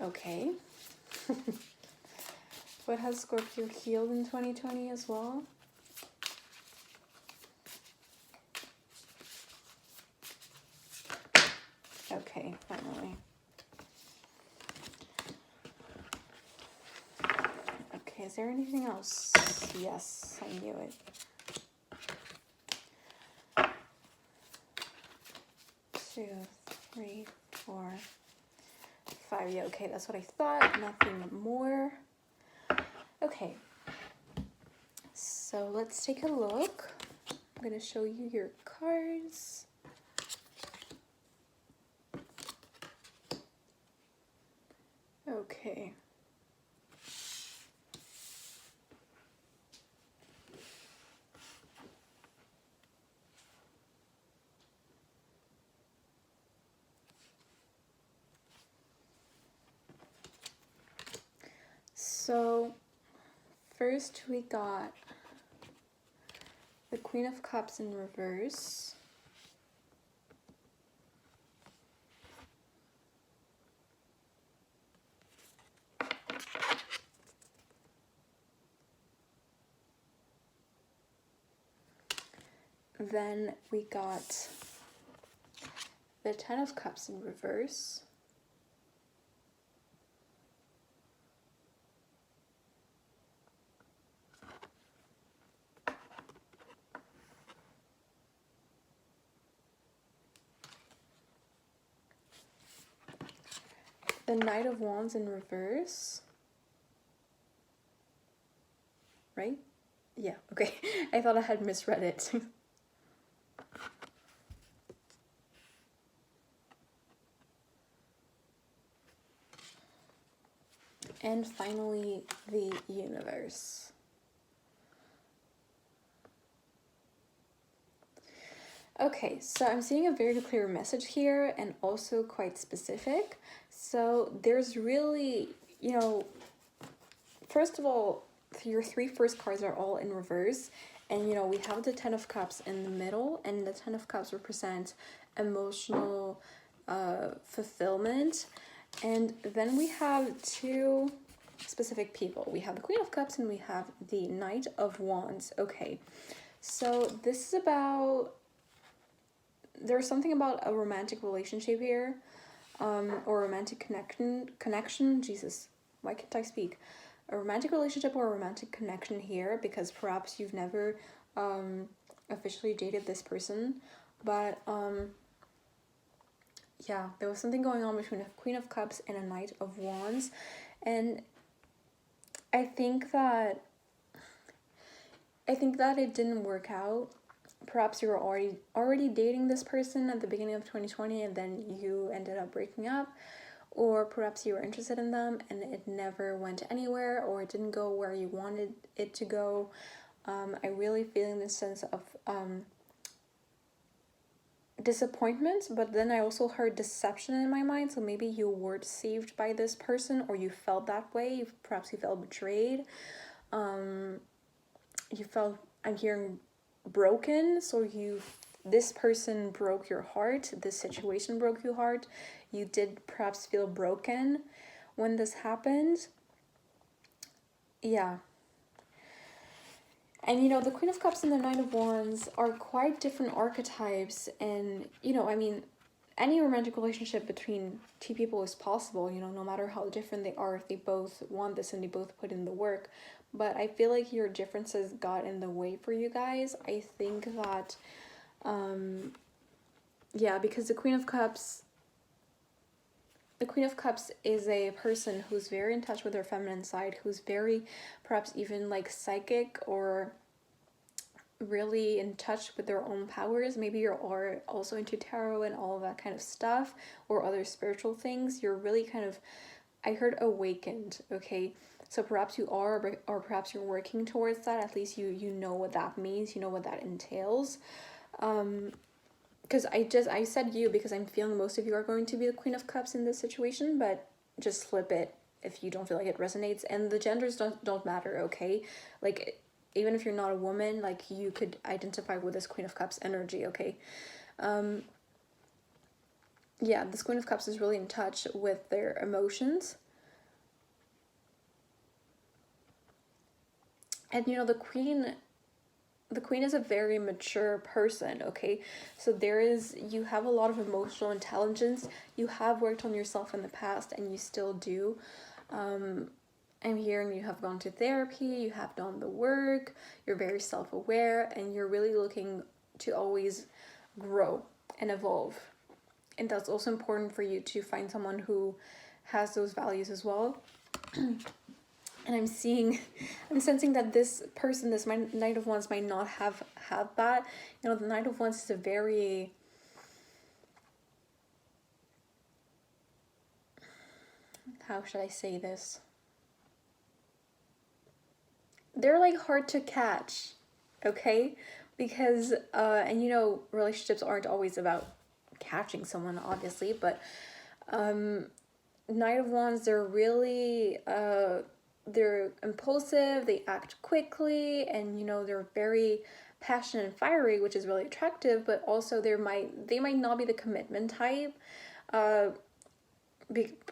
Okay. What has Scorpio healed in 2020 as well? Okay, finally. Okay, is there anything else? Yes, I knew it. 2, 3, 4, 5. Yeah, okay, that's what I thought. Nothing more. Okay. So let's take a look. I'm going to show you your cards. Okay. So first we got the Queen of Cups in reverse. Then we got the Ten of Cups in reverse. The Knight of Wands in reverse. Right? Yeah, okay. I thought I had misread it. And finally, the Universe. Okay, so I'm seeing a very clear message here, and also quite specific. So there's really, first of all, your 3 first cards are all in reverse. And, we have the Ten of Cups in the middle, and the Ten of Cups represent emotional fulfillment. And then we have 2 specific people. We have the Queen of Cups and we have the Knight of Wands. Okay, so this is about, there's something about a romantic relationship here, or romantic connection. Jesus, why can't I speak? A romantic relationship or a romantic connection here, because perhaps you've never officially dated this person, but yeah, there was something going on between a Queen of Cups and a Knight of Wands, and I think that it didn't work out. Perhaps you were already dating this person at the beginning of 2020, and then you ended up breaking up, or perhaps you were interested in them and it never went anywhere, or it didn't go where you wanted it to go. I really feeling this sense of disappointment, but then I also heard deception in my mind. So maybe you were deceived by this person, or you felt that way. Perhaps you felt betrayed. You felt, I'm hearing, broken. So this person broke your heart. This situation broke your heart. You did perhaps feel broken when this happened. Yeah. And you know, the Queen of Cups and the Knight of Wands are quite different archetypes. And you know, I mean, any romantic relationship between two people is possible, you know, no matter how different they are, if they both want this and they both put in the work. But I feel like your differences got in the way for you guys. I think that, yeah, because the Queen of Cups is a person who's very in touch with their feminine side, who's very perhaps even like psychic or really in touch with their own powers. Maybe you're also into tarot and all of that kind of stuff, or other spiritual things. You're really kind of, I heard, awakened, okay? So perhaps you are, or perhaps you're working towards that. At least you know what that means, you know what that entails. Because I said you because I'm feeling most of you are going to be the Queen of Cups in this situation, but just flip it if you don't feel like it resonates. And the genders don't matter, okay? Like, even if you're not a woman, like, you could identify with this Queen of Cups energy, okay? Yeah, this Queen of Cups is really in touch with their emotions. And you know, the Queen is a very mature person, okay? So you have a lot of emotional intelligence. You have worked on yourself in the past, and you still do. I'm hearing you have gone to therapy, you have done the work, you're very self-aware, and you're really looking to always grow and evolve. And that's also important for you to find someone who has those values as well. And I'm sensing that this person, this Knight of Wands, might not have that. You know, the Knight of Wands is a very, how should I say this? They're like hard to catch, okay? Because, and you know, relationships aren't always about catching someone, obviously, but Knight of Wands, they're really, they're impulsive, they act quickly, and you know, they're very passionate and fiery, which is really attractive, but also they might not be the commitment type. You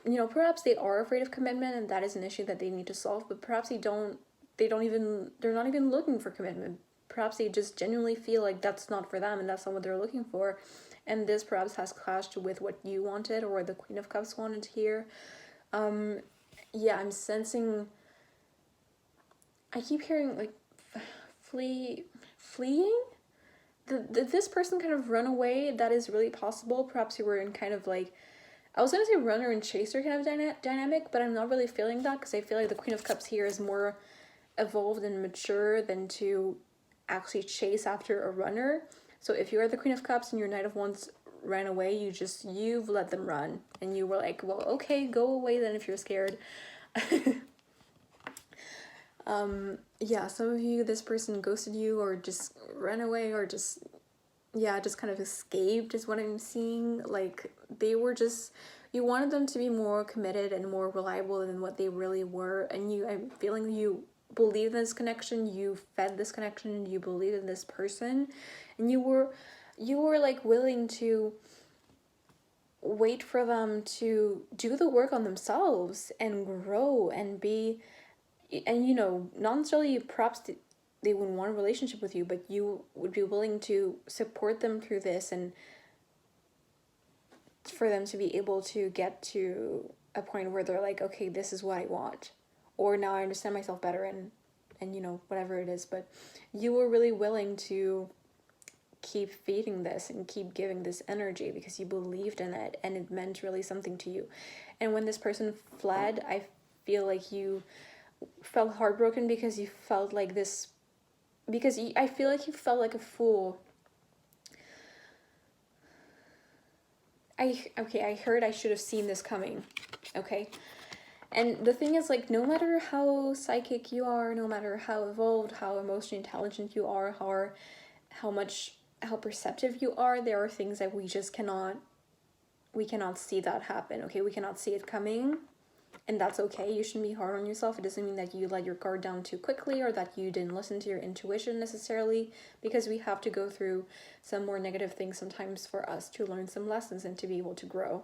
know, perhaps they are afraid of commitment, and that is an issue that they need to solve, but perhaps they're not even looking for commitment. Perhaps they just genuinely feel like that's not for them and that's not what they're looking for. And this perhaps has clashed with what you wanted, or the Queen of Cups wanted here. Yeah, I'm sensing, I keep hearing like fleeing. Did this person kind of run away? That is really possible. Perhaps you were in kind of like, I was gonna say runner and chaser kind of dynamic, but I'm not really feeling that, because I feel like the Queen of Cups here is more evolved and mature than to actually chase after a runner. So if you are the Queen of Cups and your Knight of Wands ran away, you've let them run, and you were like, well, okay, go away then if you're scared. Yeah, some of you, this person ghosted you, or just ran away, or just kind of escaped is what I'm seeing. Like, you wanted them to be more committed and more reliable than what they really were, and I'm feeling you believe in this connection, you fed this connection, you believe in this person, and you were like willing to wait for them to do the work on themselves and grow and be, and you know, not necessarily perhaps they wouldn't want a relationship with you, but you would be willing to support them through this, and for them to be able to get to a point where they're like, okay, this is what I want, or now I understand myself better, and you know, whatever it is. But you were really willing to keep feeding this and keep giving this energy because you believed in it and it meant really something to you. And when this person fled, I feel like you felt heartbroken because you felt like this, because I feel like you felt like a fool. I heard I should have seen this coming, okay? And the thing is, like, no matter how psychic you are, no matter how evolved, how emotionally intelligent you are, how much how perceptive you are, there are things that we just cannot see that happen, okay? We cannot see it coming, and that's okay. You shouldn't be hard on yourself. It doesn't mean that you let your guard down too quickly or that you didn't listen to your intuition necessarily, because we have to go through some more negative things sometimes for us to learn some lessons and to be able to grow,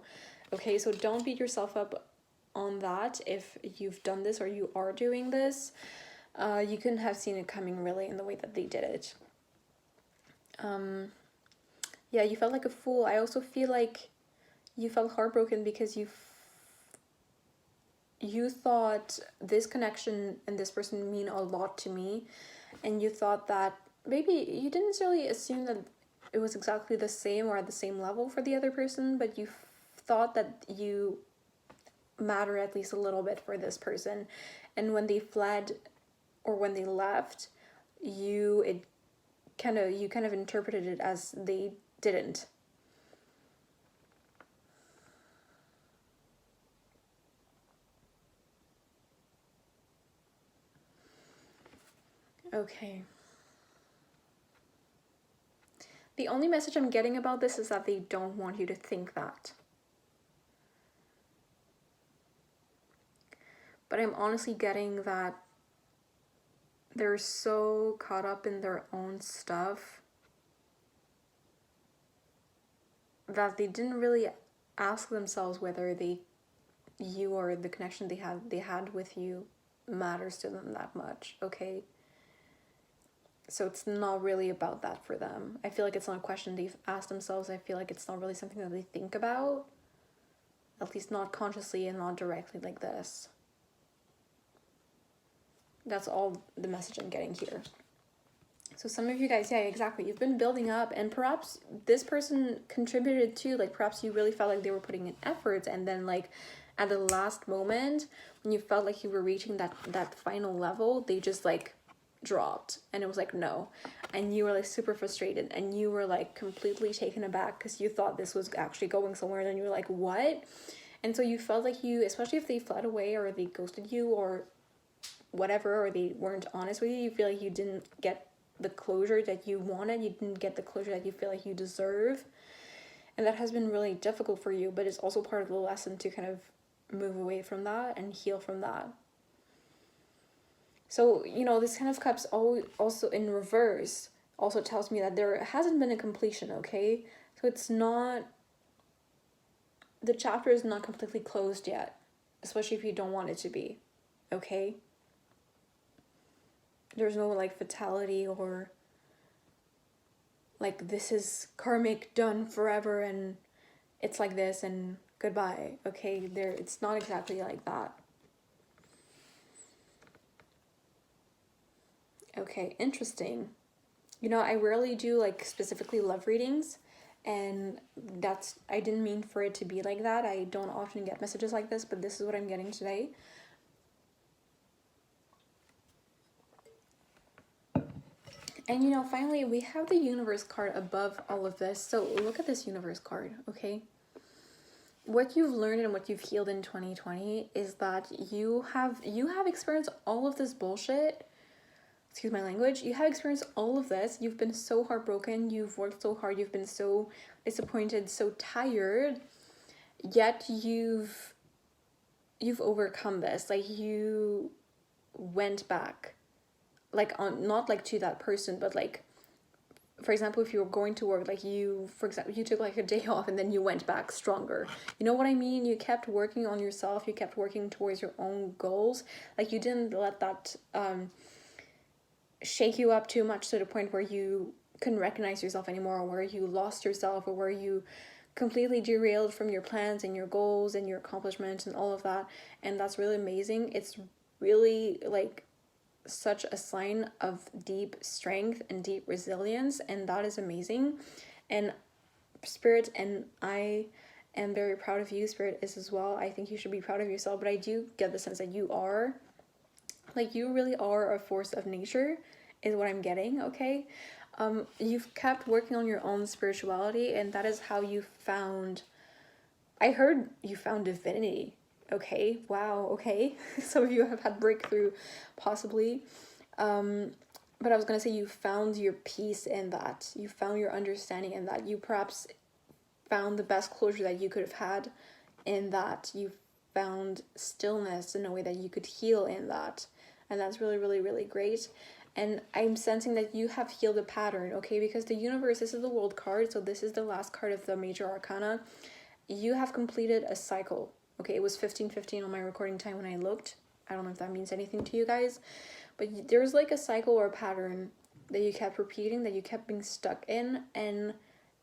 okay? So don't beat yourself up on that if you've done this or you are doing this. You couldn't have seen it coming really in the way that they did it. Yeah, you felt like a fool. I also feel like you felt heartbroken because you thought this connection and this person mean a lot to me, and you thought that maybe you didn't necessarily assume that it was exactly the same or at the same level for the other person, but you thought that you matter at least a little bit for this person, and when they fled or when they left, you kind of interpreted it as they didn't. Okay. The only message I'm getting about this is that they don't want you to think that. But I'm honestly getting that they're so caught up in their own stuff that they didn't really ask themselves whether you or the connection they had with you matters to them that much, okay? So it's not really about that for them. I feel like it's not a question they've asked themselves. I feel like it's not really something that they think about, at least not consciously and not directly like this. That's all the message I'm getting here. So some of you guys, yeah, exactly. You've been building up, and perhaps this person contributed too. Like perhaps you really felt like they were putting in efforts, and then like at the last moment when you felt like you were reaching that final level, they just like dropped, and it was like no, and you were like super frustrated, and you were like completely taken aback because you thought this was actually going somewhere, and then you were like what? And so you felt like you, especially if they fled away or they ghosted you or whatever, or they weren't honest with you, you feel like you didn't get the closure that you wanted, you didn't get the closure that you feel like you deserve, and that has been really difficult for you, but it's also part of the lesson to kind of move away from that and heal from that. So, you know, this Ten of Cups also in reverse also tells me that there hasn't been a completion, okay? So it's not, the chapter is not completely closed yet, especially if you don't want it to be, okay? There's no like fatality or like this is karmic, done forever, and it's like this and goodbye, okay? It's not exactly like that. Okay, interesting. You know, I rarely do like specifically love readings, and I didn't mean for it to be like that. I don't often get messages like this, but this is what I'm getting today. And you know, finally, we have the universe card above all of this. So look at this universe card, okay? What you've learned and what you've healed in 2020 is that you have experienced all of this bullshit. Excuse my language. You have experienced all of this. You've been so heartbroken. You've worked so hard. You've been so disappointed, so tired. Yet you've overcome this. Like you went back, like on not like to that person, but like, for example, if you were going to work, like you took like a day off and then you went back stronger. You know what I mean? You kept working on yourself. You kept working towards your own goals. Like you didn't let that shake you up too much to the point where you couldn't recognize yourself anymore, or where you lost yourself, or where you completely derailed from your plans and your goals and your accomplishments and all of that. And that's really amazing. It's really like such a sign of deep strength and deep resilience, and that is amazing. And Spirit and I am very proud of you. Spirit is as well. I think you should be proud of yourself, but I do get the sense that you really are a force of nature, is what I'm getting, okay? You've kept working on your own spirituality, and that is how you found, I heard you found divinity, okay? Wow, okay. Some of you have had breakthrough, possibly. but I was going to say you found your peace in that. You found your understanding in that. You perhaps found the best closure that you could have had in that. You found stillness in a way that you could heal in that. And that's really, really, really great. And I'm sensing that you have healed a pattern, okay? Because the universe, this is the world card, so this is the last card of the major arcana. You have completed a cycle, okay? It was 15:15 on my recording time when I looked. I don't know if that means anything to you guys, but there's like a cycle or a pattern that you kept repeating, that you kept being stuck in, and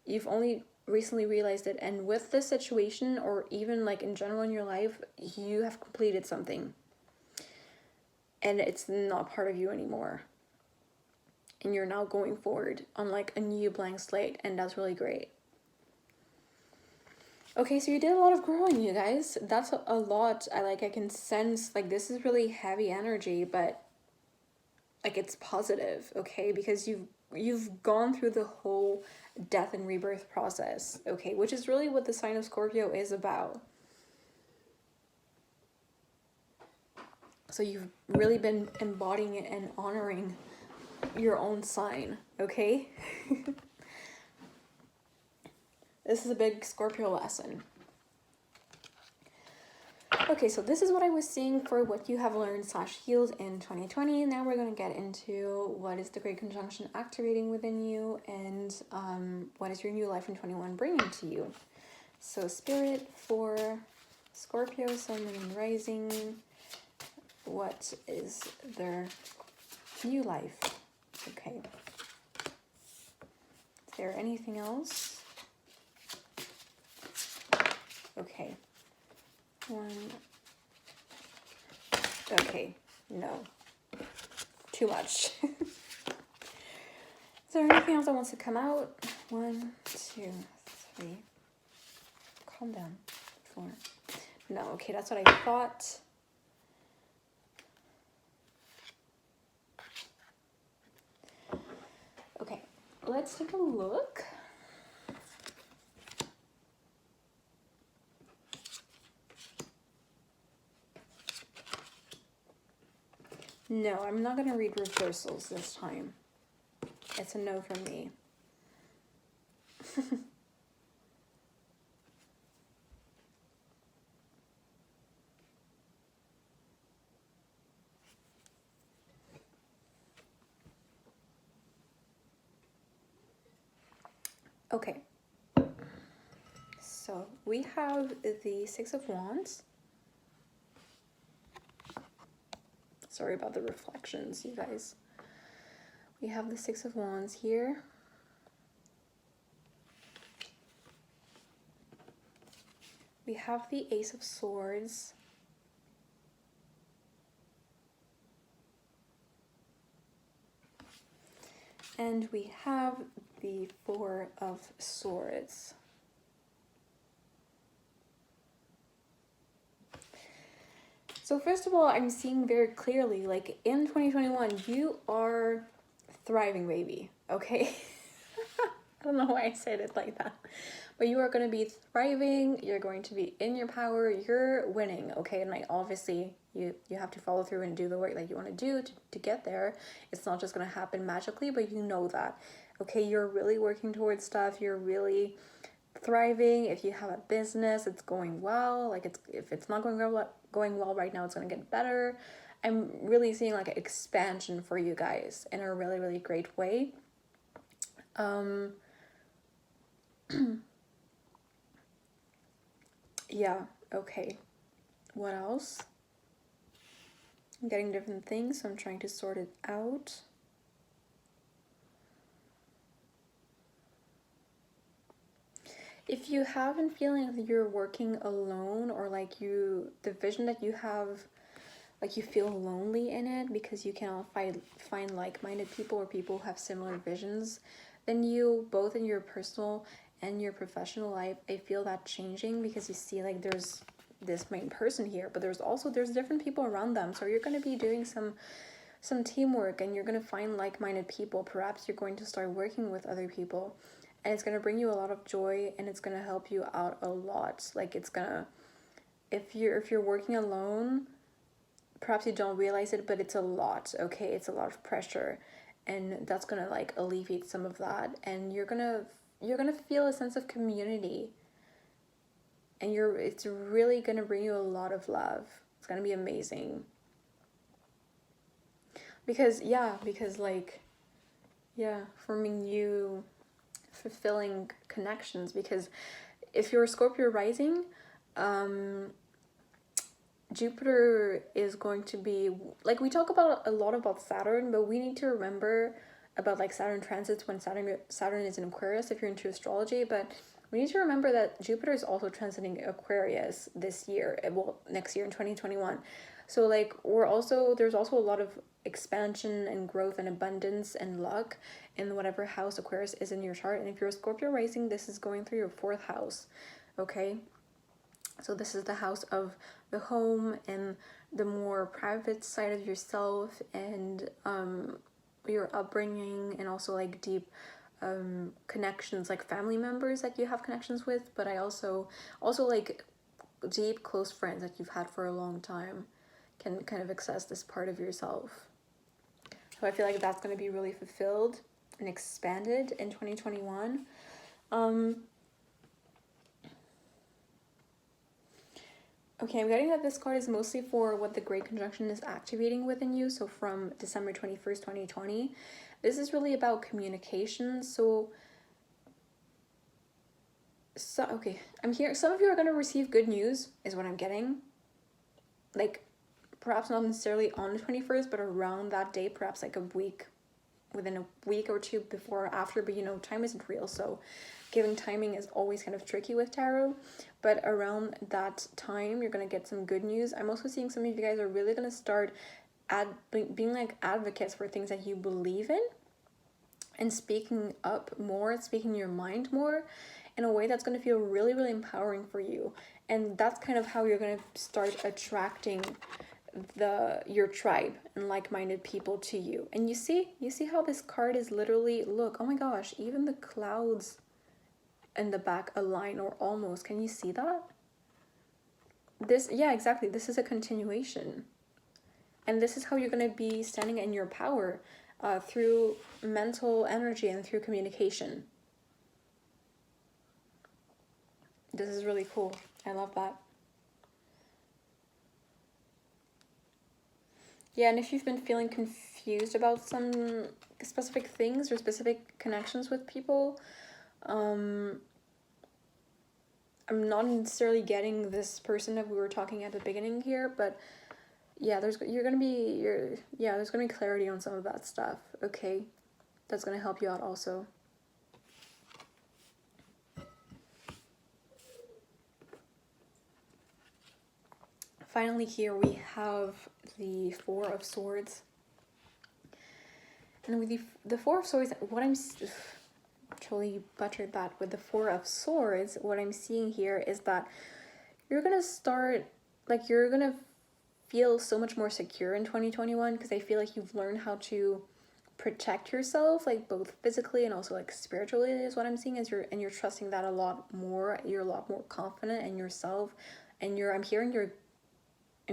you've only recently realized it. And with this situation, or even like in general in your life, you have completed something and it's not part of you anymore, and you're now going forward on like a new blank slate, and that's really great. Okay, so you did a lot of growing, you guys. That's a lot. I can sense like this is really heavy energy, but like it's positive, okay? Because you've gone through the whole death and rebirth process, okay? Which is really what the sign of Scorpio is about. So you've really been embodying it and honoring your own sign, okay? This is a big Scorpio lesson. Okay, so this is what I was seeing for what you have learned / healed in 2020. Now we're going to get into what is the Great Conjunction activating within you, and what is your new life in 21 bringing to you. So Spirit for Scorpio, Sun, Moon, and Rising, what is their new life? Okay. Is there anything else? Okay. One. Okay. No. Too much. Is there anything else that wants to come out? 1, 2, 3. Calm down. 4. No. Okay, that's what I thought. Okay, let's take a look. No, I'm not going to read reversals this time. It's a no from me. Okay. So we have the Six of Wands. Sorry about the reflections, you guys. We have the Six of Wands here. We have the Ace of Swords. And we have the Four of Swords. So first of all, I'm seeing very clearly, like in 2021, you are thriving, baby, okay? I don't know why I said it like that. But you are going to be thriving, you're going to be in your power, you're winning, okay? And like obviously, you have to follow through and do the work that you want to do to get there. It's not just going to happen magically, but you know that, okay? You're really working towards stuff, you're really thriving. If you have a business, it's going well. Like if it's not going well right now, it's going to get better. I'm really seeing like an expansion for you guys in a really, really great way. Yeah, okay. What else? I'm getting different things, so I'm trying to sort it out. If you have been feeling like you're working alone, or like the vision that you have, like you feel lonely in it because you cannot find like-minded people or people who have similar visions, then you, both in your personal and your professional life, I feel that changing, because you see like there's this main person here, but there's different people around them. So you're going to be doing some teamwork, and you're going to find like-minded people. Perhaps you're going to start working with other people, and it's going to bring you a lot of joy, and it's going to help you out a lot. Like it's going to, if you're working alone, perhaps you don't realize it, but it's a lot, okay? It's a lot of pressure, and that's gonna like alleviate some of that, and you're gonna feel a sense of community, and it's really gonna bring you a lot of love. It's gonna be amazing. Because like, yeah, forming new fulfilling connections. Because if you're a Scorpio rising, Jupiter is going to be, like, we talk about a lot about Saturn, but we need to remember about like Saturn transits when Saturn is in Aquarius if you're into astrology. But we need to remember that Jupiter is also transiting Aquarius this year, well, next year in 2021. So like there's also a lot of expansion and growth and abundance and luck in whatever house Aquarius is in your chart. And if you're a Scorpio rising, this is going through your 4th house, okay? So this is the house of the home and the more private side of yourself, and your upbringing, and also like deep connections, like family members that you have connections with, but I also like deep close friends that you've had for a long time can kind of access this part of yourself. So I feel like that's going to be really fulfilled and expanded in 2021. Okay, I'm getting that this card is mostly for what the Great Conjunction is activating within you. So from December 21st, 2020, this is really about communication. So okay, I'm here. Some of you are going to receive good news is what I'm getting. Like, perhaps not necessarily on the 21st, but around that day, perhaps like within a week or two before or after. But you know, time isn't real, so giving timing is always kind of tricky with tarot. But around that time, you're going to get some good news. I'm also seeing some of you guys are really going to start being like advocates for things that you believe in, and speaking up more, speaking your mind more in a way that's going to feel really, really empowering for you. And that's kind of how you're going to start attracting your tribe and like-minded people to you. And you see how this card is literally, look, oh my gosh, even the clouds in the back align, or almost. Can you see that? Yeah, exactly. This is a continuation. And this is how you're going to be standing in your power, through mental energy and through communication. This is really cool. I love that. Yeah, and if you've been feeling confused about some specific things or specific connections with people, I'm not necessarily getting this person that we were talking at the beginning here, but yeah, there's gonna be clarity on some of that stuff, okay? That's gonna help you out also. Finally, here we have the Four of Swords. And with the Four of Swords, what I'm totally butchered that. With the Four of Swords, what I'm seeing here is that you're gonna start, like, you're gonna feel so much more secure in 2021, because I feel like you've learned how to protect yourself, like both physically and also like spiritually, is what I'm seeing. You're trusting that a lot more. You're a lot more confident in yourself, and I'm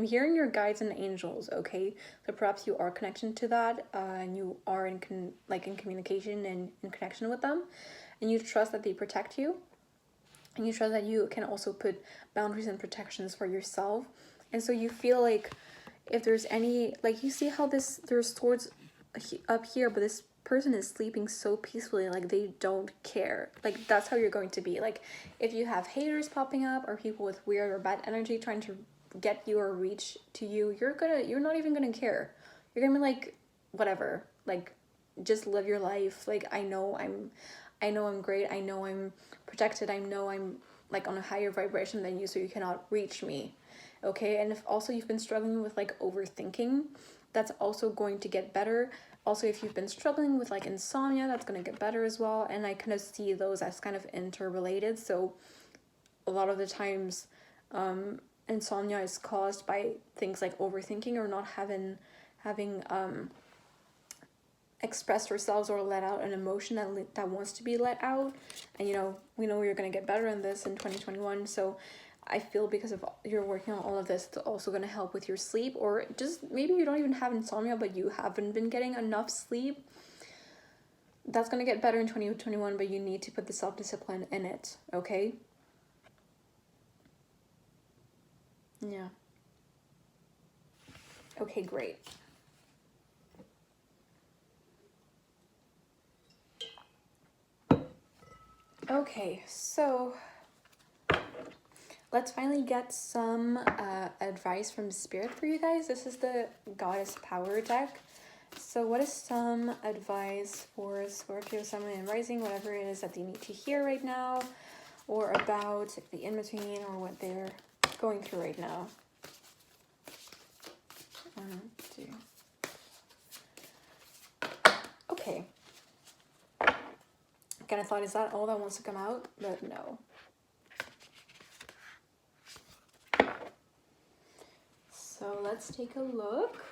hearing your guides and angels, okay? So perhaps you are connected to that, and you are in communication and in connection with them, and you trust that they protect you, and you trust that you can also put boundaries and protections for yourself. And so you feel like if there's any, like, you see how there's swords up here, but this person is sleeping so peacefully, like they don't care. Like, that's how you're going to be. Like, if you have haters popping up, or people with weird or bad energy trying to get you or reach to you, you're not even gonna care. You're gonna be like, whatever, like, just live your life. Like, I know I'm great, I know I'm protected, I know I'm like on a higher vibration than you, so you cannot reach me, okay? And if also you've been struggling with like overthinking, that's also going to get better. Also, if you've been struggling with like insomnia, that's going to get better as well. And I kind of see those as kind of interrelated. So a lot of the times, insomnia is caused by things like overthinking, or not having expressed ourselves or let out an emotion that wants to be let out. And you know, we know you're going to get better in this in 2021. So I feel because of you're working on all of this, it's also going to help with your sleep, or just maybe you don't even have insomnia, but you haven't been getting enough sleep. that's going to get better in 2021, but you need to put the self-discipline in it, okay? Yeah. Okay, great. Okay, so let's finally get some advice from Spirit for you guys. This is the Goddess Power deck. So what is some advice for Scorpio, Sun, and Rising, whatever it is that they need to hear right now, or about the in-between, or what they're going through right now? 1, 2. Okay. Again, I thought, is that all that wants to come out? But no. So let's take a look.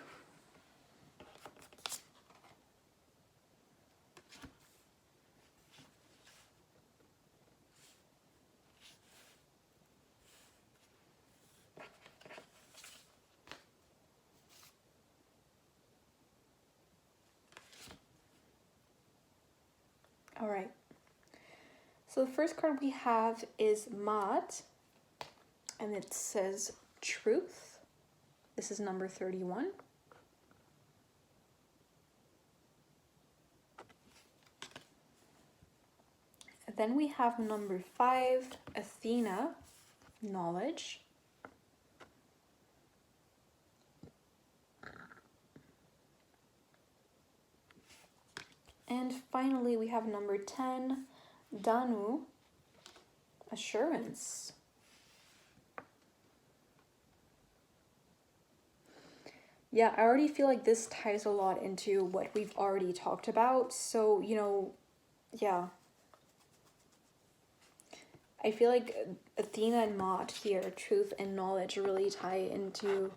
All right. So the first card we have is Mat, and it says Truth. This is number 31. And then we have number 5, Athena, Knowledge. And finally, we have number 10, Danu, Assurance. Yeah, I already feel like this ties a lot into what we've already talked about. So, you know, yeah. I feel like Athena and Mot here, Truth and Knowledge, really tie into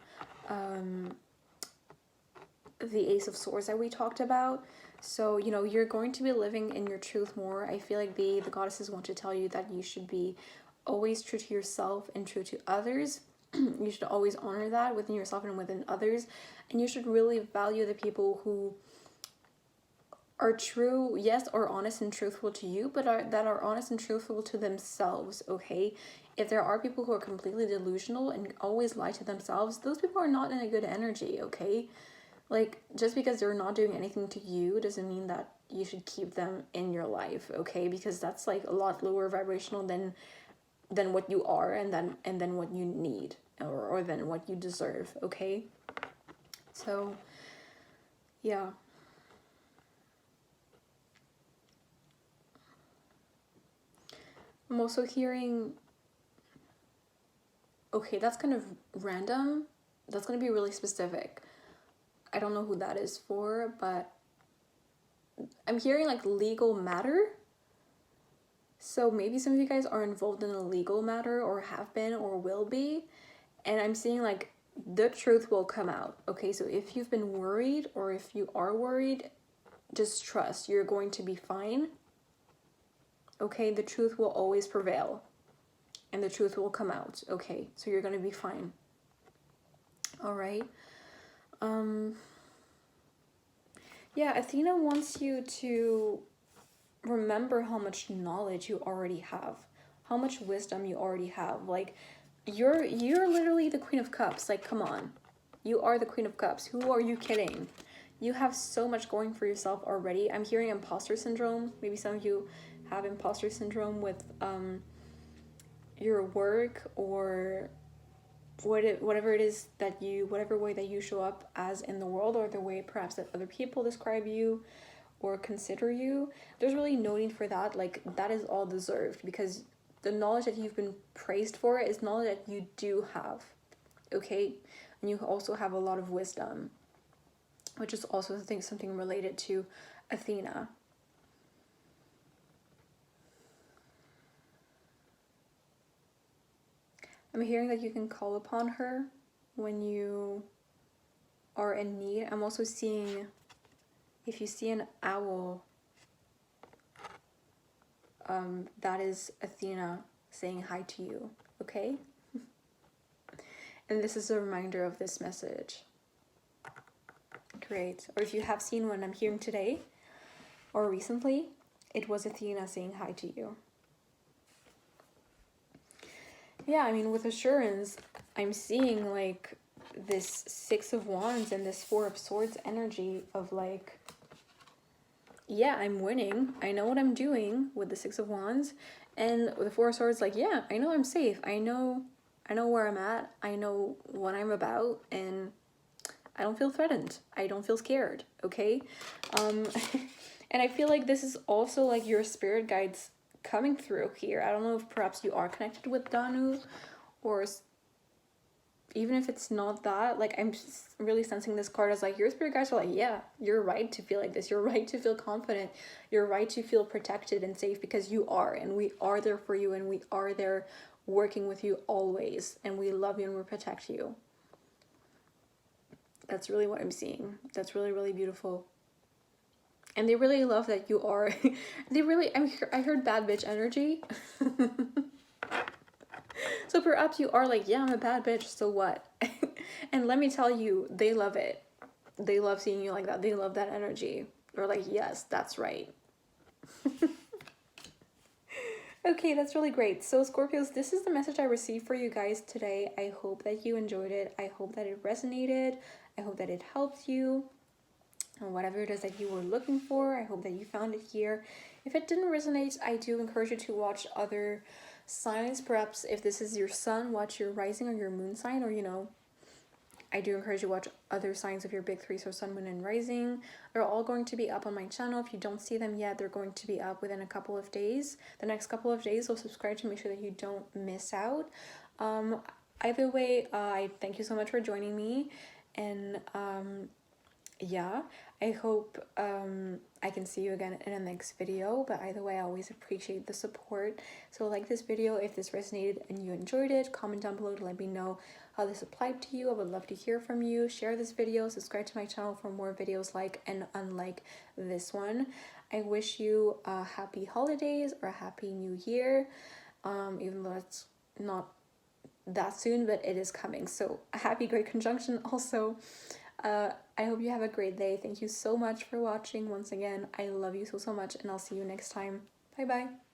the Ace of Swords that we talked about. So, you know, you're going to be living in your truth more. I feel like the goddesses want to tell you that you should be always true to yourself and true to others. You should always honor that within yourself and within others. And you should really value the people who are true, yes, or honest and truthful to you, but that are honest and truthful to themselves, okay? If there are people who are completely delusional and always lie to themselves, those people are not in a good energy, okay? Like, just because they're not doing anything to you doesn't mean that you should keep them in your life, okay? Because that's like a lot lower vibrational than what you are and then what you need or than what you deserve, okay? So, yeah. I'm also hearing, okay, that's kind of random. That's going to be really specific. I don't know who that is for, but I'm hearing like legal matter. So maybe some of you guys are involved in a legal matter or have been or will be. And I'm seeing like the truth will come out. Okay, so if you've been worried or if you are worried, just trust you're going to be fine. Okay, the truth will always prevail. And the truth will come out. Okay, so you're going to be fine. All right. Yeah, Athena wants you to remember how much knowledge you already have, how much wisdom you already have. Like, you're literally the Queen of Cups. Like, come on. You are the Queen of Cups. Who are you kidding? You have so much going for yourself already. I'm hearing imposter syndrome. Maybe some of you have imposter syndrome with your work or whatever it is that you, whatever way that you show up as in the world, or the way perhaps that other people describe you or consider you. There's really no need for that. Like, that is all deserved, because the knowledge that you've been praised for is knowledge that you do have, okay? And you also have a lot of wisdom, which is also, I think, something related to Athena. I'm hearing that you can call upon her when you are in need. I'm also seeing, if you see an owl, that is Athena saying hi to you, okay? And this is a reminder of this message. Great. Or if you have seen one, I'm hearing today, or recently, it was Athena saying hi to you. Yeah, I mean, with assurance, I'm seeing like this Six of Wands and this Four of Swords energy of like, yeah, I'm winning. I know what I'm doing with the Six of Wands. And with the Four of Swords, like, yeah, I know I'm safe. I know where I'm at. I know what I'm about, and I don't feel threatened. I don't feel scared, okay? And I feel like this is also like your spirit guides coming through here. I don't know if perhaps you are connected with Danu, or even if it's not that, like, I'm just really sensing this card as like your spirit guides are like, yeah, you're right to feel like this. You're right to feel confident. You're right to feel protected and safe, because you are, and we are there for you, and we are there working with you always, and we love you and we protect you. That's really what I'm seeing. That's really, really beautiful. And they really love that you are. They really, I heard bad bitch energy. So perhaps you are like, yeah, I'm a bad bitch, so what? And let me tell you, they love it. They love seeing you like that. They love that energy. They're like, yes, that's right. Okay, that's really great. So Scorpios, this is the message I received for you guys today. I hope that you enjoyed it. I hope that it resonated. I hope that it helped you. And whatever it is that you were looking for, I hope that you found it here. If it didn't resonate, I do encourage you to watch other signs. Perhaps if this is your sun, watch your rising or your moon sign, or, you know, I do encourage you to watch other signs of your big three, so sun, moon, and rising. They're all going to be up on my channel. If you don't see them yet, they're going to be up within a couple of days. The next couple of days, so subscribe to make sure that you don't miss out. Either way, I thank you so much for joining me, and yeah, I hope I can see you again in the next video. But either way, I always appreciate the support. So like this video if this resonated and you enjoyed it. Comment down below to let me know how this applied to you. I would love to hear from you. Share this video, subscribe to my channel for more videos like and unlike this one. I wish you happy holidays or a happy new year, even though it's not that soon, but it is coming. So a happy great conjunction also. I hope you have a great day. Thank you so much for watching. Once again, I love you so much, and I'll see you next time. Bye bye.